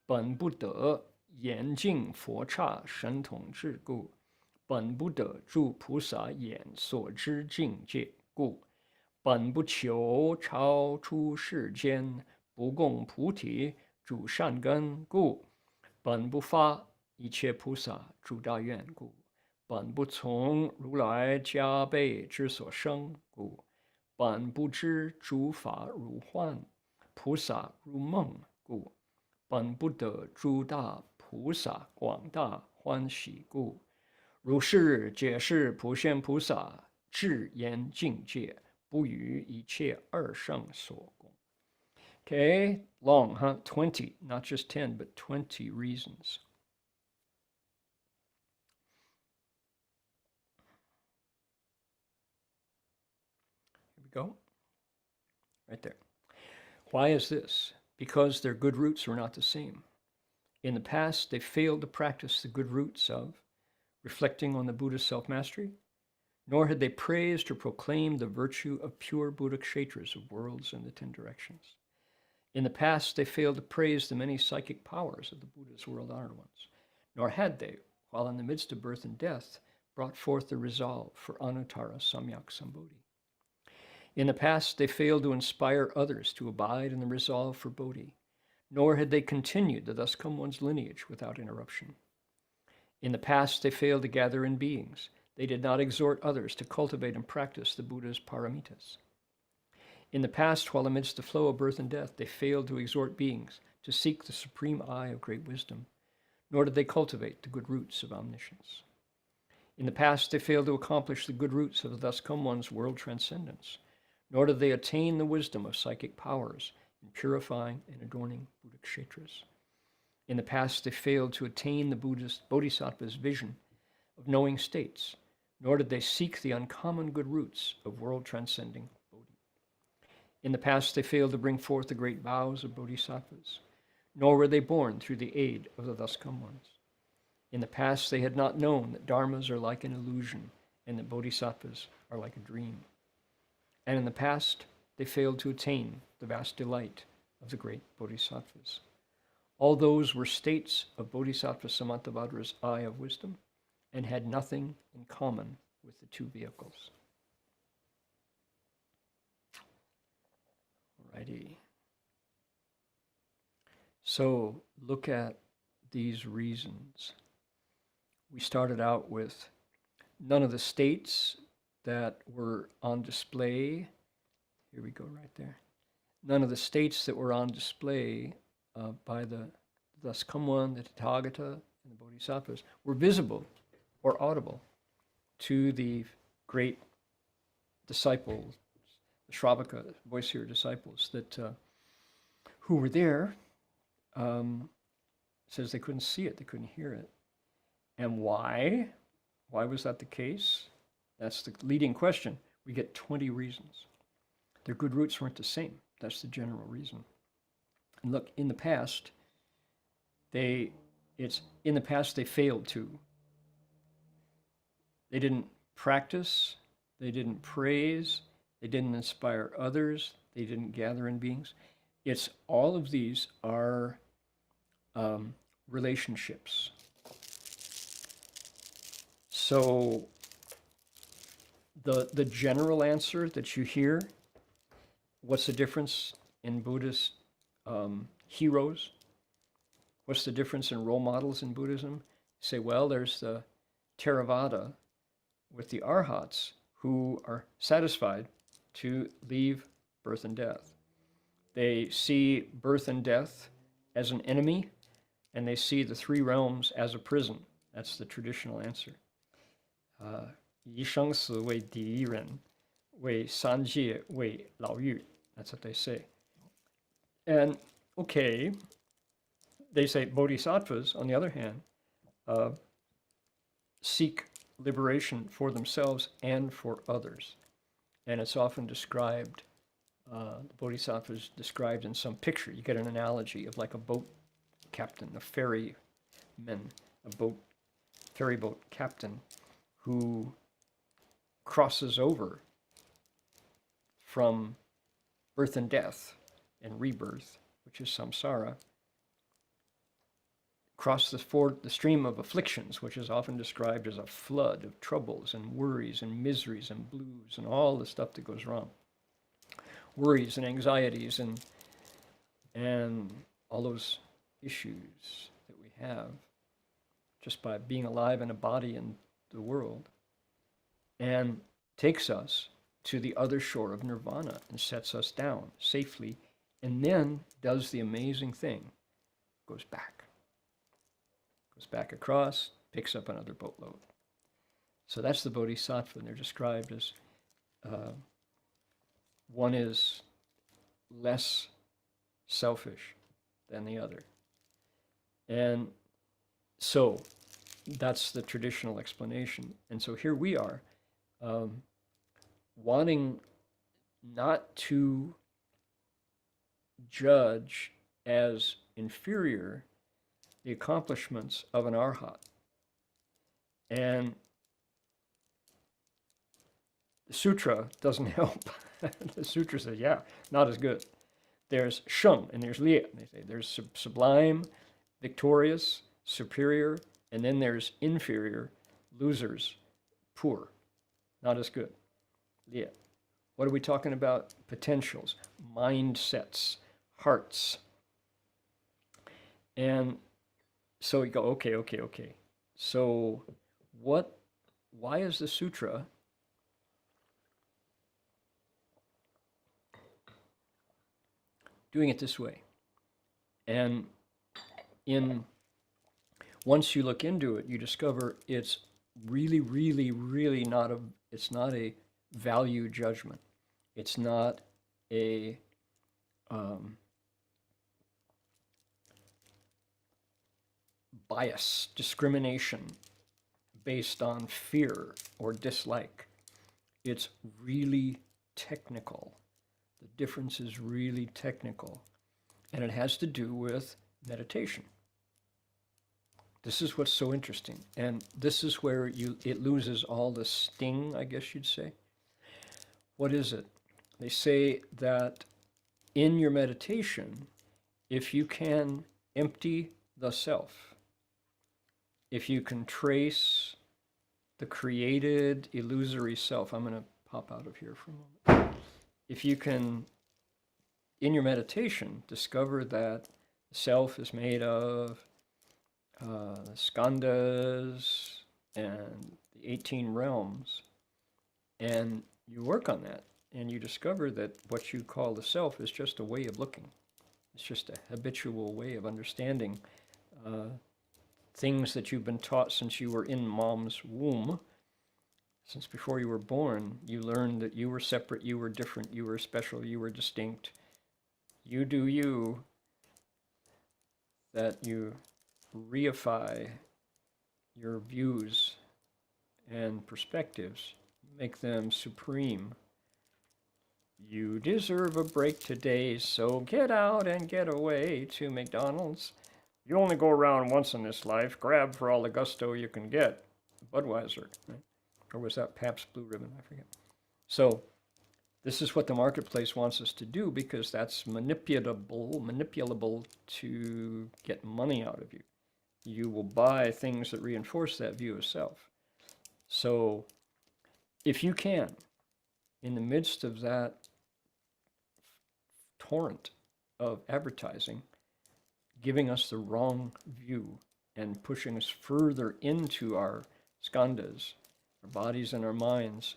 本不得严净佛刹神通智故，本不得诸菩萨眼所知境界故，本不求超出世间不共菩提诸善根故，本不发一切菩萨诸大愿故，本不从如来加倍之所生故，本不知诸法如幻，菩萨如梦故，本不得诸大菩萨广大欢喜故，如是解释普贤菩萨智言境界，不与一切二圣所共。Okay, long, huh? 20, not just 10, but 20 reasons. Here we go. Right there. Why is this? Because their good roots were not the same. In the past, they failed to practice the good roots of reflecting on the Buddha's self-mastery, nor had they praised or proclaimed the virtue of pure Buddha kshetras of worlds and the 10 directions. In the past, they failed to praise the many psychic powers of the Buddha's world-honored ones, nor had they, while in the midst of birth and death, brought forth the resolve for Anuttara Samyak Sambodhi. In the past, they failed to inspire others to abide in the resolve for Bodhi, nor had they continued the thus come one's lineage without interruption. In the past, they failed to gather in beings. They did not exhort others to cultivate and practice the Buddha's paramitas. In the past, while amidst the flow of birth and death, they failed to exhort beings to seek the supreme eye of great wisdom, nor did they cultivate the good roots of omniscience. In the past, they failed to accomplish the good roots of the thus come one's world transcendence, nor did they attain the wisdom of psychic powers in purifying and adorning Buddha kshetras. In the past, they failed to attain the Buddhist Bodhisattva's vision of knowing states, nor did they seek the uncommon good roots of world transcending Bodhi. In the past, they failed to bring forth the great vows of Bodhisattvas, nor were they born through the aid of the thus come ones. In the past, they had not known that dharmas are like an illusion and that bodhisattvas are like a dream. And in the past, they failed to attain the vast delight of the great bodhisattvas. All those were states of Bodhisattva Samantabhadra's eye of wisdom and had nothing in common with the two vehicles. Alrighty. So look at these reasons. We started out with none of the states that were on display. Here we go, right there. None of the states that were on display by the thus come one, the Tathagata, and the Bodhisattvas were visible or audible to the great disciples, the Shravaka, voice hearer disciples that who were there. Says they couldn't see it, they couldn't hear it. And why? Why was that the case? That's the leading question. We get 20 reasons. Their good roots weren't the same. That's the general reason. And look, in the past, they failed to. They didn't practice, they didn't praise, they didn't inspire others, they didn't gather in beings. It's all of these are relationships. So the general answer that you hear, what's the difference in Buddhist heroes? What's the difference in role models in Buddhism? You say, well, there's the Theravada with the Arhats who are satisfied to leave birth and death. They see birth and death as an enemy, and they see the three realms as a prison. That's the traditional answer. 以生死为第一人，为三界为牢狱. That's what they say. And okay, they say bodhisattvas, on the other hand, seek liberation for themselves and for others. And it's often described, the bodhisattvas described in some picture. You get an analogy of like a boat captain, a ferryman, ferry boat captain who crosses over from birth and death and rebirth, which is samsara, cross the stream of afflictions, which is often described as a flood of troubles and worries and miseries and blues and all the stuff that goes wrong. Worries and anxieties and all those issues that we have just by being alive in a body in the world, and takes us to the other shore of nirvana and sets us down safely, and then does the amazing thing, goes back across, picks up another boatload. So that's the bodhisattva, and they're described as one is less selfish than the other. And so that's the traditional explanation. And so here we are, wanting not to judge as inferior the accomplishments of an arhat. And the sutra doesn't help. The sutra says, yeah, not as good. There's sheng and there's lie. They say there's sublime, victorious, superior, and then there's inferior, losers, poor, not as good. Lie. What are we talking about? Potentials, mindsets, hearts. And so you go, okay. So why is the sutra doing it this way? And once you look into it, you discover it's really not a value judgment. It's not a bias, discrimination based on fear or dislike. It's really technical. The difference is really technical, and it has to do with meditation. This is what's so interesting, and this is where it loses all the sting, I guess you'd say. What is it? They say that in your meditation, if you can empty the self, if you can trace the created illusory self, I'm going to pop out of here for a moment. If you can, in your meditation, discover that the self is made of skandhas and the 18 realms, and you work on that, and you discover that what you call the self is just a way of looking. It's just a habitual way of understanding things that you've been taught since you were in mom's womb. Since before you were born, you learned that you were separate, you were different, you were special, you were distinct. You do you, that you reify your views and perspectives, make them supreme. You deserve a break today, so get out and get away to McDonald's. You only go around once in this life. Grab for all the gusto you can get. Budweiser, right? Or was that Pabst Blue Ribbon? I forget. So this is what the marketplace wants us to do, because that's manipulable to get money out of you. You will buy things that reinforce that view of self. So if you can, in the midst of that torrent of advertising, giving us the wrong view and pushing us further into our skandhas, our bodies and our minds,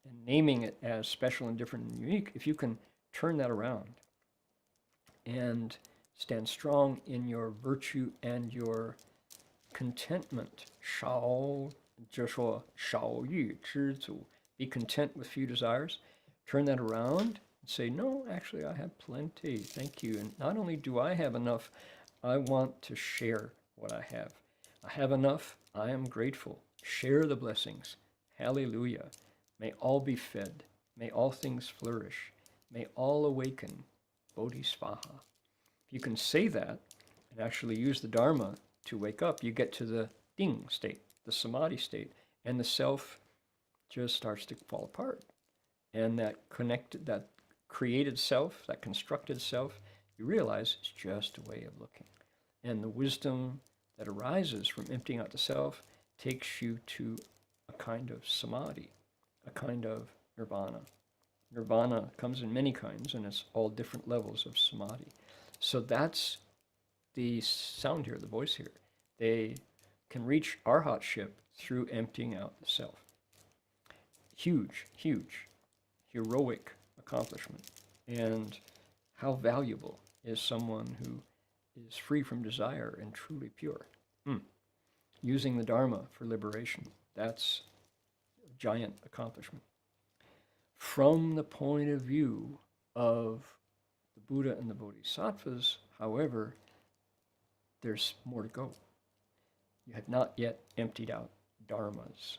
and naming it as special and different and unique, if you can turn that around and stand strong in your virtue and your contentment, 少就说少欲知足, be content with few desires, turn that around and say, no, actually I have plenty, thank you. And not only do I have enough, I want to share what I have. I have enough, I am grateful. Share the blessings. Hallelujah. May all be fed. May all things flourish. May all awaken. Bodhisvaha. If you can say that and actually use the Dharma to wake up, you get to the ding state, the samadhi state, and the self just starts to fall apart. And that created self, that constructed self, you realize it's just a way of looking. And the wisdom that arises from emptying out the self takes you to a kind of samadhi, a kind of nirvana. Nirvana comes in many kinds, and it's all different levels of samadhi. So that's the sound here, the voice here. They can reach arhatship through emptying out the self. Huge, huge, heroic accomplishment. And how valuable is someone who is free from desire and truly pure? Using the Dharma for liberation. That's a giant accomplishment. From the point of view of the Buddha and the Bodhisattvas, however, there's more to go. You have not yet emptied out dharmas.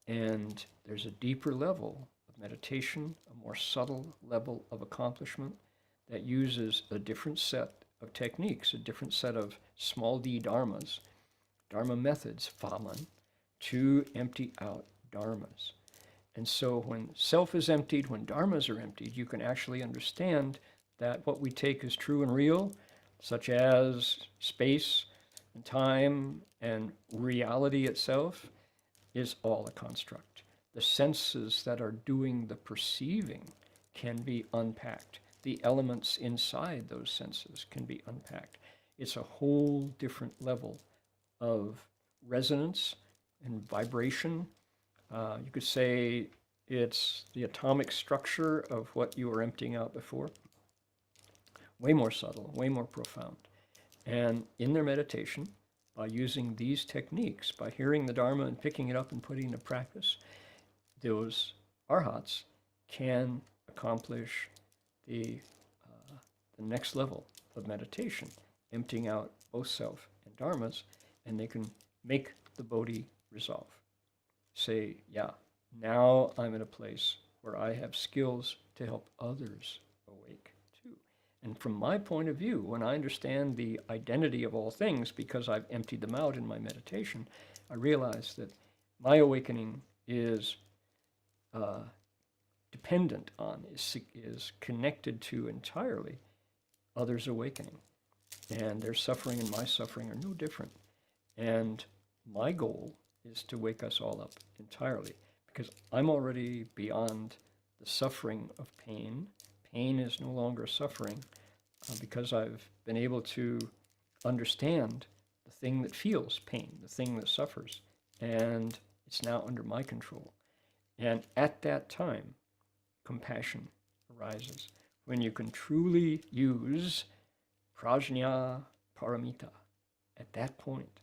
And there's a deeper level of meditation, a more subtle level of accomplishment that uses a different set of techniques, a different set of small d dharmas, dharma methods, faman, to empty out dharmas. And so when self is emptied, when dharmas are emptied, you can actually understand that what we take as true and real, such as space and time and reality itself, is all a construct. The senses that are doing the perceiving can be unpacked. The elements inside those senses can be unpacked. It's a whole different level of resonance and vibration. You could say it's the atomic structure of what you were emptying out before. Way more subtle, way more profound. And in their meditation, by using these techniques, by hearing the Dharma and picking it up and putting it into practice, those arhats can accomplish the next level of meditation, emptying out both self and dharmas, and they can make the Bodhi resolve. Say, yeah, now I'm in a place where I have skills to help others awake too. And from my point of view, when I understand the identity of all things, because I've emptied them out in my meditation, I realize that my awakening is dependent on, is connected to entirely others' awakening. And their suffering and my suffering are no different. And my goal is to wake us all up entirely, because I'm already beyond the suffering of pain. Pain is no longer suffering because I've been able to understand the thing that feels pain, the thing that suffers, and it's now under my control. And at that time, compassion arises, when you can truly use prajna paramita. At that point,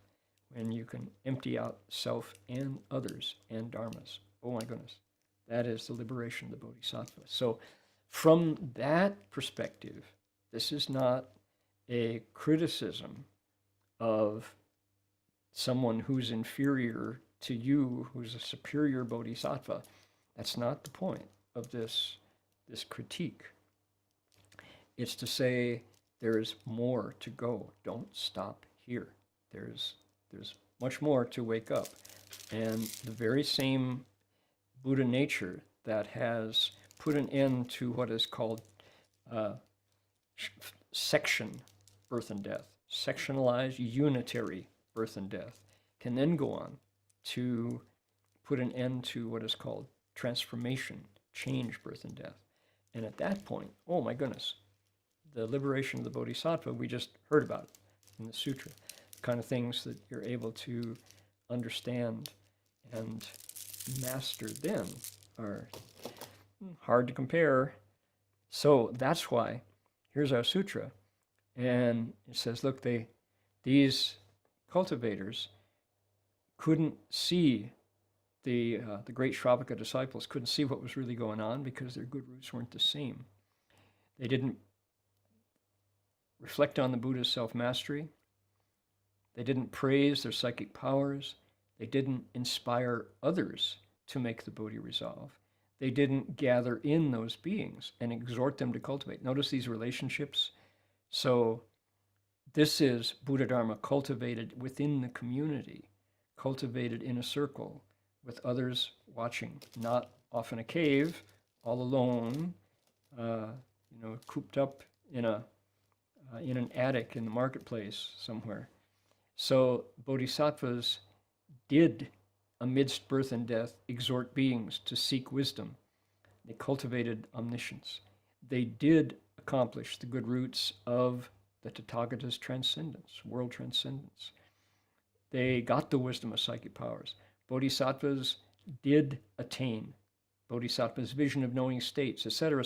when you can empty out self and others and dharmas. Oh my goodness, that is the liberation of the bodhisattva. So from that perspective, this is not a criticism of someone who's inferior to you, who's a superior bodhisattva. That's not the point of this critique. It's to say there is more to go. Don't stop here. There's much more to wake up. And the very same Buddha nature that has put an end to what is called section birth and death, sectionalized unitary birth and death, can then go on to put an end to what is called transformation, change, birth and death. And at that point, oh my goodness, the liberation of the bodhisattva, we just heard about it in the sutra. The kind of things that you're able to understand and master then are hard to compare. So that's why here's our sutra. And it says, look, these cultivators couldn't see the great Shravaka disciples couldn't see what was really going on because their good roots weren't the same. They didn't reflect on the Buddha's self-mastery. They didn't praise their psychic powers. They didn't inspire others to make the Bodhi resolve. They didn't gather in those beings and exhort them to cultivate. Notice these relationships. So this is Buddha Dharma cultivated within the community, cultivated in a circle with others watching, not off in a cave, all alone, cooped up in an attic in the marketplace somewhere. So bodhisattvas did, amidst birth and death, exhort beings to seek wisdom. They cultivated omniscience. They did accomplish the good roots of the Tathagata's transcendence, world transcendence. They got the wisdom of psychic powers. Bodhisattvas did attain Bodhisattva's vision of knowing states, etc.,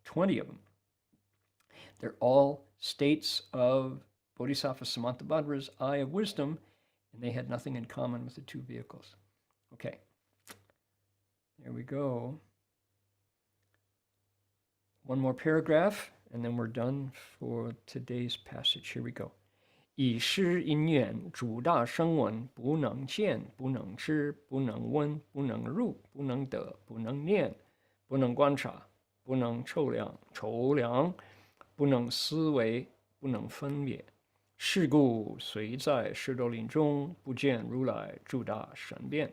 20 of them. They're all states of Bodhisattva Samantabhadra's eye of wisdom, and they had nothing in common with the two vehicles. Okay, there we go. One more paragraph, and then we're done for today's passage. Here we go. 以师因缘主大声闻，不能见，不能知，不能闻，不能入，不能得，不能念，不能观察，不能筹量，不能思维，不能分别。是故虽在十多林中，不见如来诸大神变。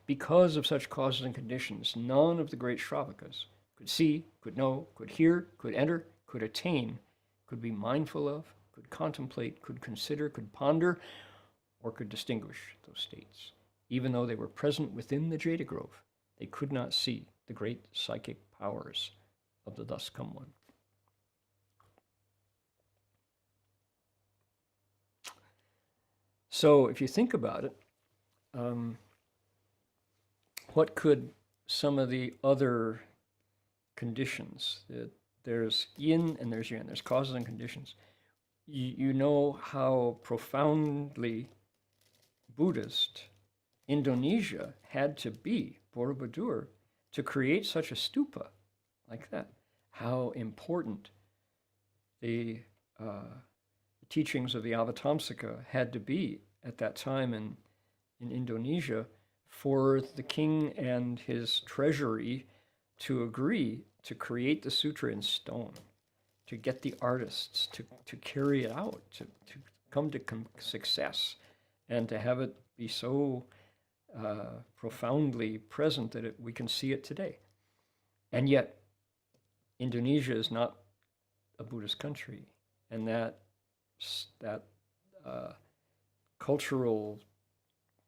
Because of such causes and conditions, none of the great Shravakas could see, could know, could hear, could enter, could attain, could be mindful of, could contemplate, could consider, could ponder, or could distinguish those states. Even though they were present within the Jeta Grove, they could not see the great psychic powers of the Thus Come One. So if you think about it, what could some of the other conditions, there's yin and there's yang, there's causes and conditions. You know how profoundly Buddhist Indonesia had to be, Borobudur, to create such a stupa like that. How important the teachings of the Avatamsaka had to be at that time in Indonesia for the king and his treasury to agree to create the sutra in stone, to get the artists to carry it out, to come to success, and to have it be so profoundly present that we can see it today. And yet, Indonesia is not a Buddhist country, and that cultural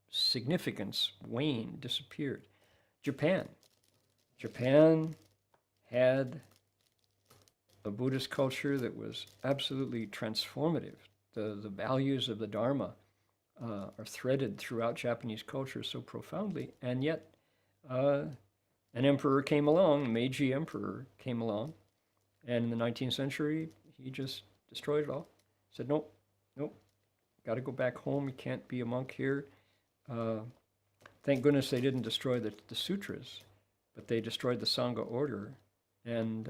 significance disappeared. Japan had a Buddhist culture that was absolutely transformative. The values of the Dharma are threaded throughout Japanese culture so profoundly, and yet an emperor came along, Meiji Emperor came along, and in the 19th century, he just destroyed it all. Said, nope, got to go back home. You can't be a monk here. Thank goodness they didn't destroy the sutras, but they destroyed the Sangha order. And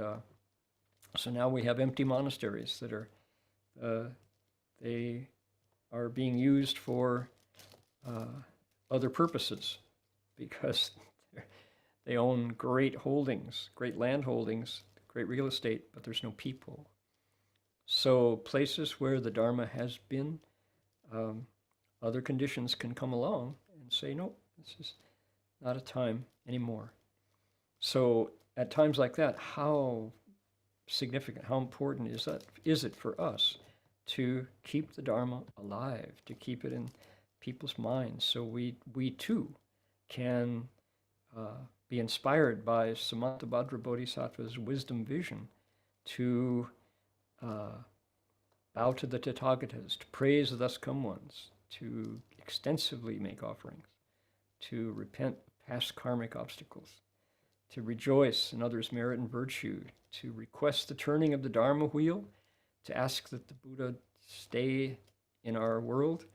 so now we have empty monasteries that are, they are being used for other purposes because they own great holdings, great land holdings, great real estate, but there's no people. So places where the Dharma has been, other conditions can come along and say, no, this is not a time anymore. So at times like that, how significant, how important is it for us to keep the Dharma alive, to keep it in people's minds, so we too can be inspired by Samantabhadra Bodhisattva's wisdom vision to bow to the Tathagatas, to praise the thus come ones, to extensively make offerings, to repent past karmic obstacles, to rejoice in others' merit and virtue, to request the turning of the Dharma wheel, to ask that the Buddha stay in our world,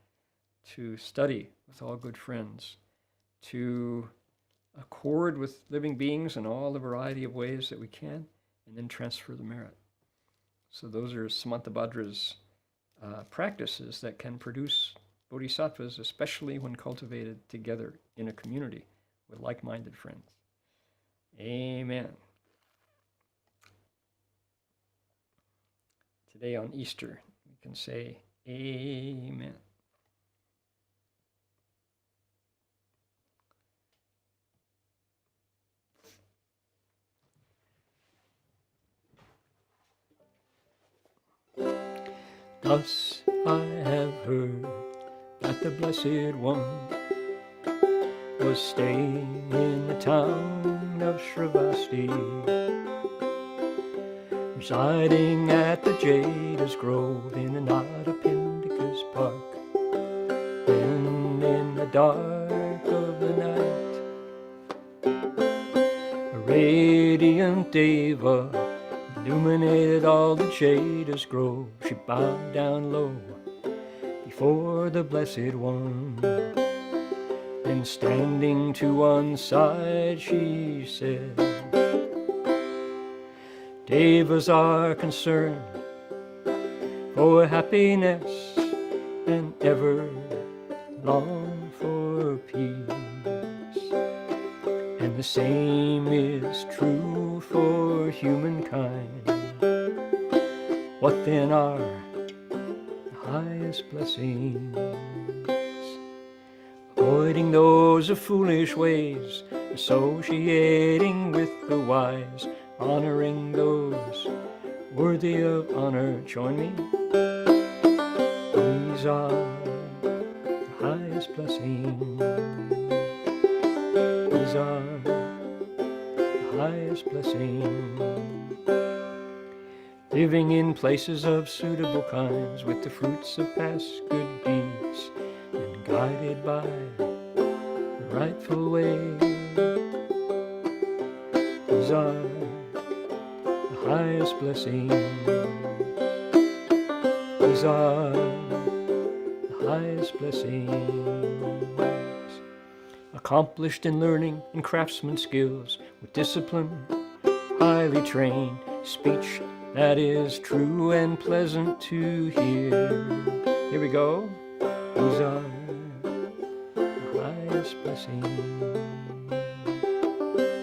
to study with all good friends, to accord with living beings in all the variety of ways that we can, and then transfer the merit. So those are Samantabhadra's practices that can produce bodhisattvas, especially when cultivated together in a community with like-minded friends. Amen. Today on Easter, we can say Amen. Thus I have heard that the Blessed One was staying in the town of Shravasti, residing at the Jada's Grove in Anathapindika's Park. Then in the dark of the night, a radiant Deva illuminated all the Jada's Grove. She bowed down low before the Blessed One. Then standing to one side, she said, Devas are concerned for happiness and ever long for peace. And the same is true for humankind. What then are the highest blessings? Avoiding those of foolish ways, associating with the wise, honoring those worthy of honor. Join me. These are the highest blessings. These are the highest blessings. Living in places of suitable kinds, with the fruits of past good deeds, and guided by the rightful way. These are the highest blessings. These are the highest blessings. Accomplished in learning and craftsman skills, with discipline, highly trained, speech that is true and pleasant to hear. Here we go. These are the highest blessings.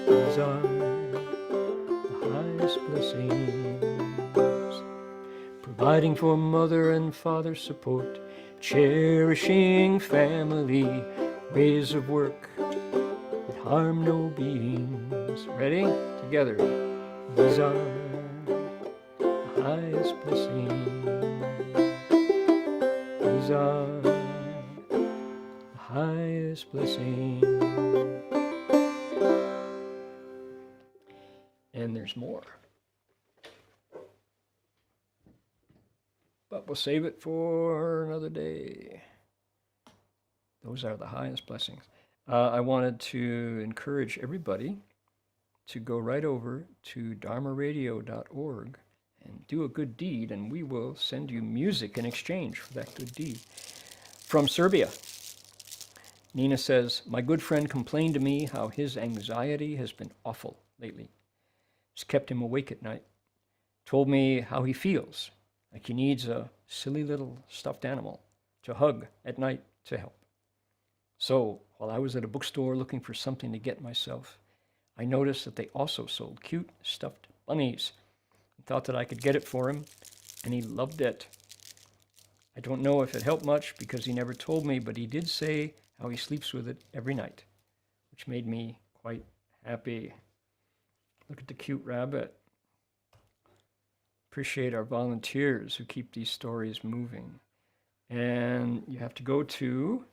These are the highest blessings. Providing for mother and father support, cherishing family, ways of work that harm no beings. Ready? Together. These are the highest blessings. These are the highest blessings. And there's more. But we'll save it for another day. Those are the highest blessings. I wanted to encourage everybody to go right over to dharmaradio.org and do a good deed, and we will send you music in exchange for that good deed. From Serbia, Nina says, my good friend complained to me how his anxiety has been awful lately. It's kept him awake at night. Told me how he feels, like he needs a silly little stuffed animal to hug at night to help. So, while I was at a bookstore looking for something to get myself, I noticed that they also sold cute stuffed bunnies. I thought that I could get it for him, and he loved it. I don't know if it helped much because he never told me, but he did say how he sleeps with it every night, which made me quite happy. Look at the cute rabbit. Appreciate our volunteers who keep these stories moving. And you have to go to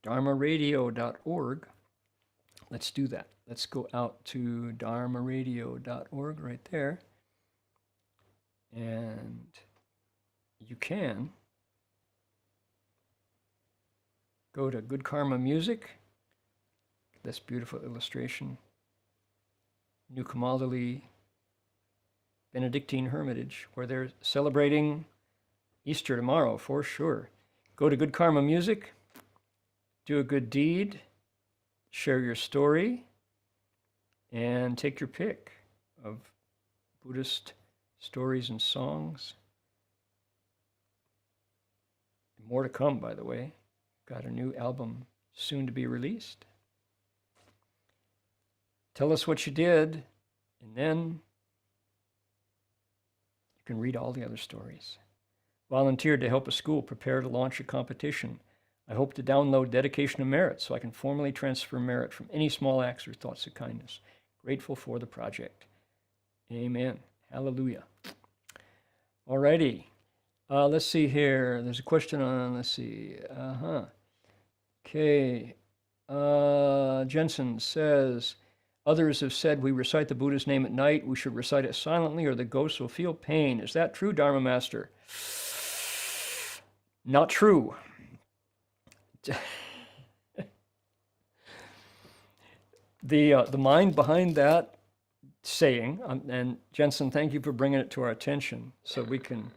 dharmaradio.org. Let's do that. Let's go out to dharmaradio.org right there. And you can go to Good Karma Music. This beautiful illustration. New Kamaldali Benedictine Hermitage, where they're celebrating Easter tomorrow for sure. Go to Good Karma Music, do a good deed, share your story, and take your pick of Buddhist stories and songs. More to come, by the way. Got a new album soon to be released. Tell us what you did, and then you can read all the other stories. Volunteered to help a school prepare to launch a competition. I hope to download Dedication of Merit so I can formally transfer merit from any small acts or thoughts of kindness. Grateful for the project. Amen. Hallelujah. All righty. Let's see here. There's a question on, let's see. Okay. Jensen says, others have said we recite the Buddha's name at night. We should recite it silently or the ghosts will feel pain. Is that true, Dharma Master? Not true. The mind behind that saying, and Jensen, thank you for bringing it to our attention so we can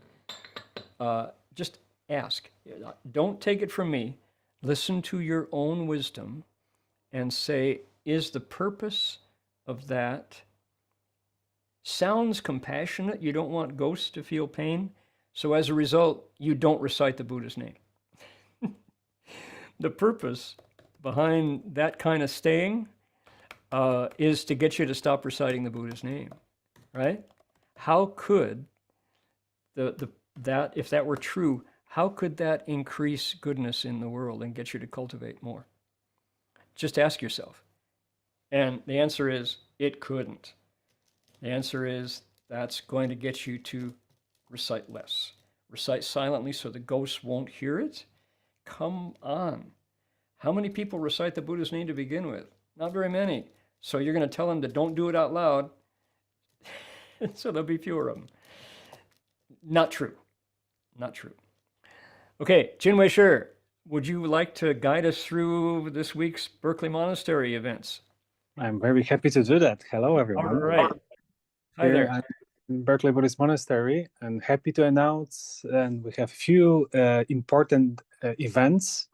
just ask. Don't take it from me. Listen to your own wisdom and say, is the purpose of that sounds compassionate? You don't want ghosts to feel pain. So as a result, you don't recite the Buddha's name. The purpose behind that kind of staying is to get you to stop reciting the Buddha's name, right? How could that, if that were true, how could that increase goodness in the world and get you to cultivate more? Just ask yourself. And the answer is, it couldn't. The answer is, that's going to get you to recite less. Recite silently so the ghosts won't hear it. Come on. How many people recite the Buddha's name to begin with? Not very many. So you're going to tell them that don't do it out loud. So there'll be fewer of them. Not true. Not true. Okay, Jinwei Shi, would you like to guide us through this week's Berkeley Monastery events? I'm very happy to do that. Hello, everyone. All right. Hi Here there. at Berkeley Buddhist Monastery, and happy to announce, and we have a few important events.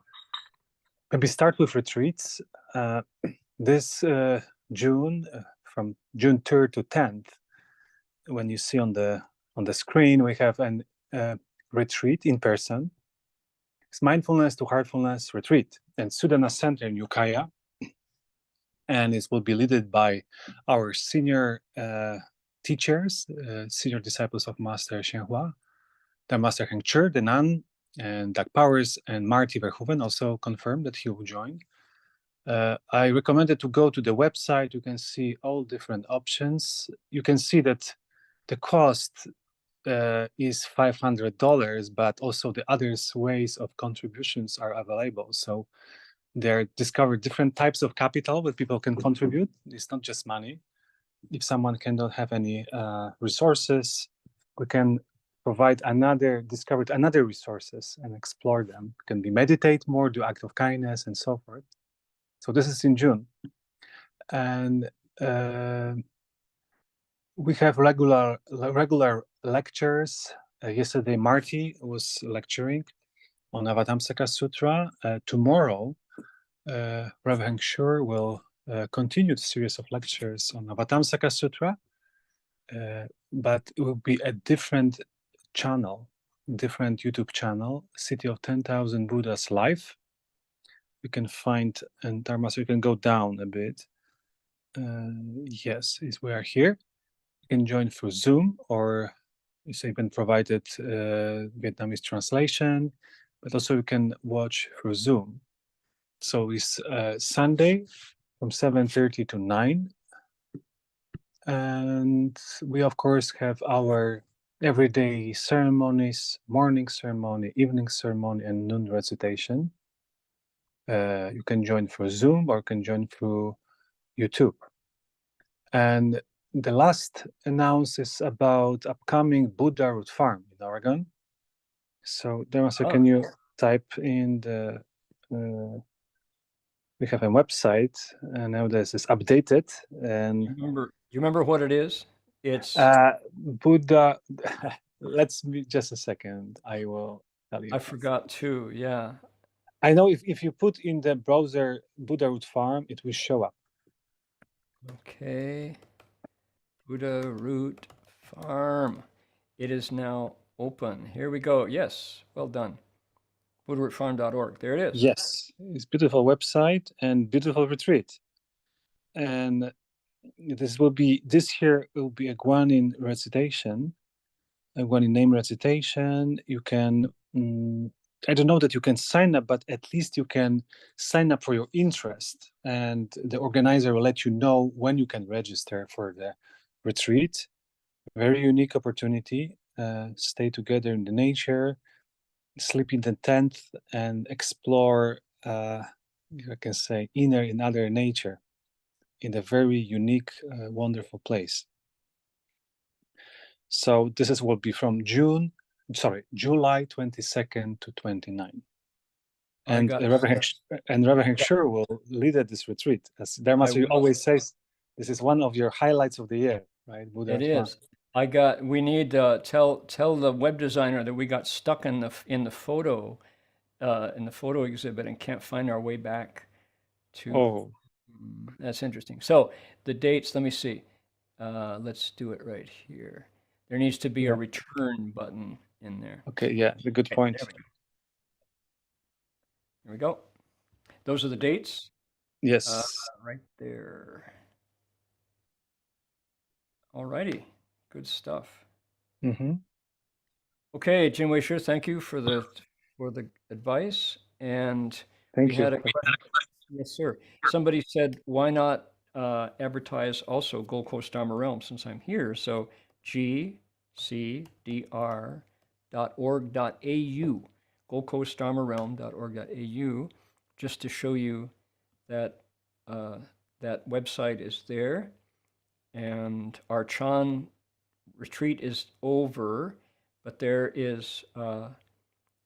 Maybe start with retreats. This June, from June 3rd to 10th, when you see on the screen, we have an retreat in person. It's mindfulness to heartfulness retreat and Sudana Center in Ukiah. And it will be led by our senior teachers, senior disciples of Master Shenhua, the Master Heng, the Nan, and Doug Powers and Marty Verhoeven also confirmed that he will join. I recommended to go to the website. You can see all different options. You can see that the cost is $500, but also the other ways of contributions are available. So there discovered different types of capital that people can contribute. It's not just money. If someone cannot have any resources, we can provide discovered another resources and explore them. It can be meditate more, do act of kindness, and so forth. So this is in June. And we have regular lectures. Yesterday, Marty was lecturing on Avatamsaka Sutra. Tomorrow, Rav Heng will continue the series of lectures on Avatamsaka Sutra, but it will be a different channel, different YouTube channel, City of 10,000 Buddhas Live. You can find, and Dharma, so you can go down a bit. Yes, we are here. You can join through Zoom, or it's even provided Vietnamese translation, but also you can watch through Zoom. So it's Sunday from 7:30 to 9. And we, of course, have our everyday ceremonies, morning ceremony, evening ceremony, and noon recitation. You can join through Zoom or you can join through YouTube. And the last announce is about upcoming Buddha Root Farm in Oregon. So, Dharmasa, can you type in the... we have a website, and now this is updated. And you remember what it is? It's Buddha. Let's be just a second. I will tell you. I forgot too. Yeah. I know if you put in the browser Buddha Root Farm, it will show up. Okay. Buddha Root Farm. It is now open. Here we go. Yes. Well done. BuddhaRootFarm.org. There it is. Yes. It's a beautiful website and beautiful retreat. And this year will be a Guanyin recitation, a Guanyin name recitation. You can, I don't know that you can sign up, but at least you can sign up for your interest, and the organizer will let you know when you can register for the retreat. Very unique opportunity. Stay together in the nature, sleep in the tent, and explore, I can say, inner and other nature in a very unique, wonderful place. So this will be from July 22nd to 29. And Reverend Heng Sure will lead at this retreat. As Dharma always says, this is one of your highlights of the year, right? Buddha it is. We need tell the web designer that we got stuck in the photo exhibit and can't find our way back to. Oh, that's interesting. So the dates, let me see. Let's do it right here. There needs to be a return button in there. Okay, yeah, a good point. There we go. Those are the dates. Yes. Right there. All righty. Good stuff. Mm-hmm. Okay, Jin Wei Shi, thank you for the advice. And thank we you. had a question. Yes, sir. Somebody said, why not advertise also Gold Coast Dharma Realm since I'm here? So gcdr.org.au, goldcoastdharmarealm.org.au, just to show you that that website is there. And our Chan retreat is over, but there is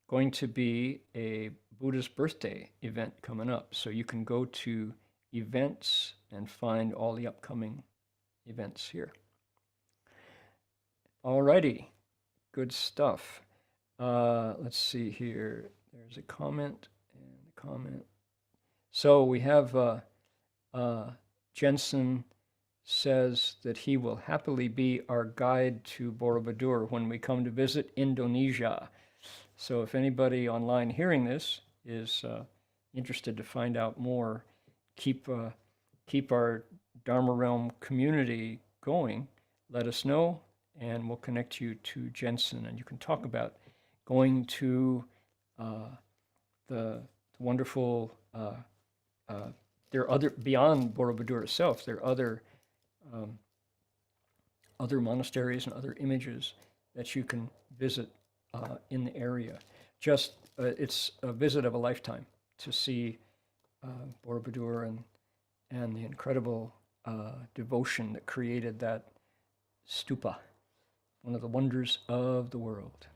going to be a Buddha's birthday event coming up. So you can go to events and find all the upcoming events here. All righty, good stuff. Let's see here. There's a comment and a comment. So we have Jensen says that he will happily be our guide to Borobudur when we come to visit Indonesia. So if anybody online hearing this is interested to find out more, keep our Dharma Realm community going, let us know, and we'll connect you to Jensen, and you can talk about going to the wonderful, there are other, beyond Borobudur itself, there are other monasteries and other images that you can visit in the area. Just, it's a visit of a lifetime to see Borobudur and the incredible devotion that created that stupa, one of the wonders of the world.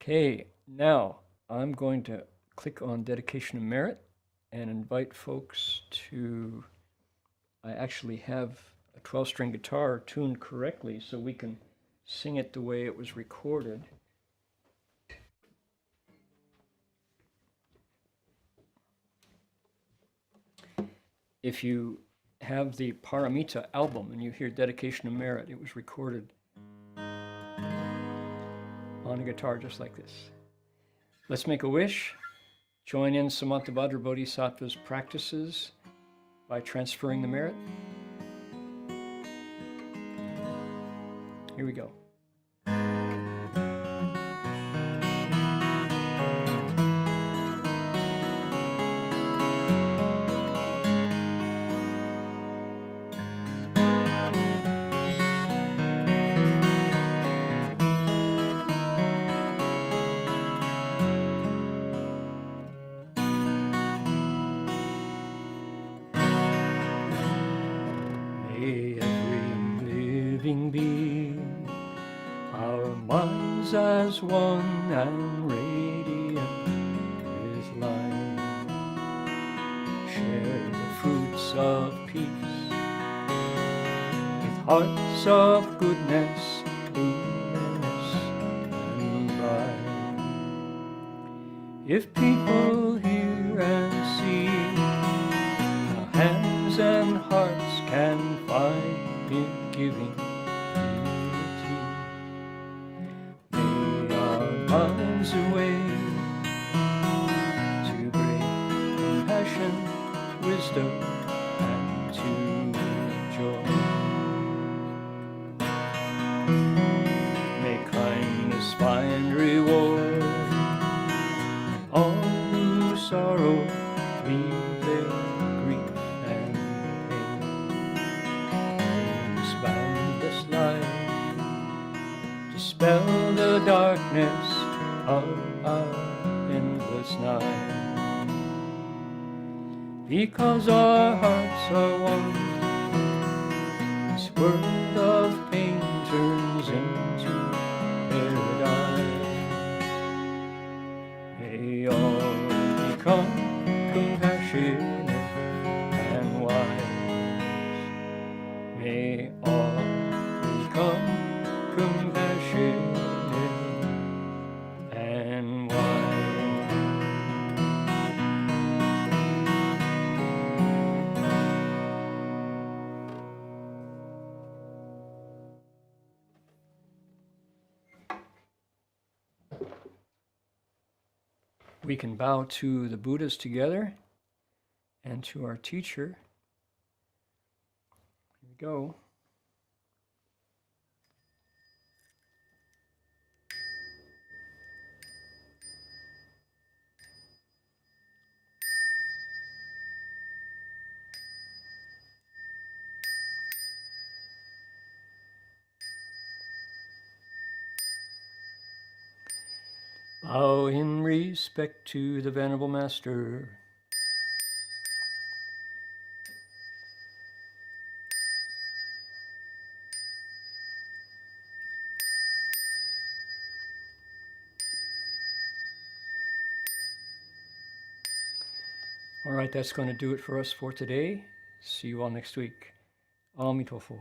Okay, now I'm going to click on Dedication of Merit and invite folks to, I actually have a 12-string guitar tuned correctly so we can sing it the way it was recorded. If you have the Paramita album and you hear Dedication of Merit, it was recorded on a guitar just like this. Let's make a wish. Join in Samantabhadra Bodhisattva's practices by transferring the merit. Here we go. May every living being, our minds as one and radiant with light, share the fruits of peace with hearts of goodness, luminous and bright. If people hear and see, our hands and hearts can find in giving unity. May our minds awake to great compassion, wisdom, and to joy. May kindness find reward, all who sorrow leave their grief and pain. This boundless light dispel the darkness of our endless night. Because our hearts are one, this world of pain turns into paradise. May all become compassionate and wise. May all become compassionate and wise. We can bow to the Buddhas together and to our teacher. Here we go. Bow in respect to the Venerable Master. All right, that's going to do it for us for today. See you all next week. Amitofo.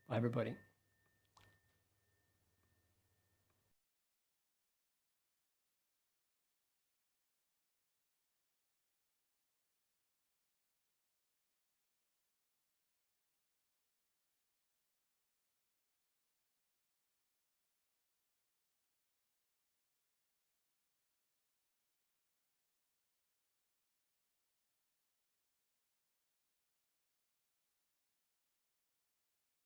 Bye, everybody.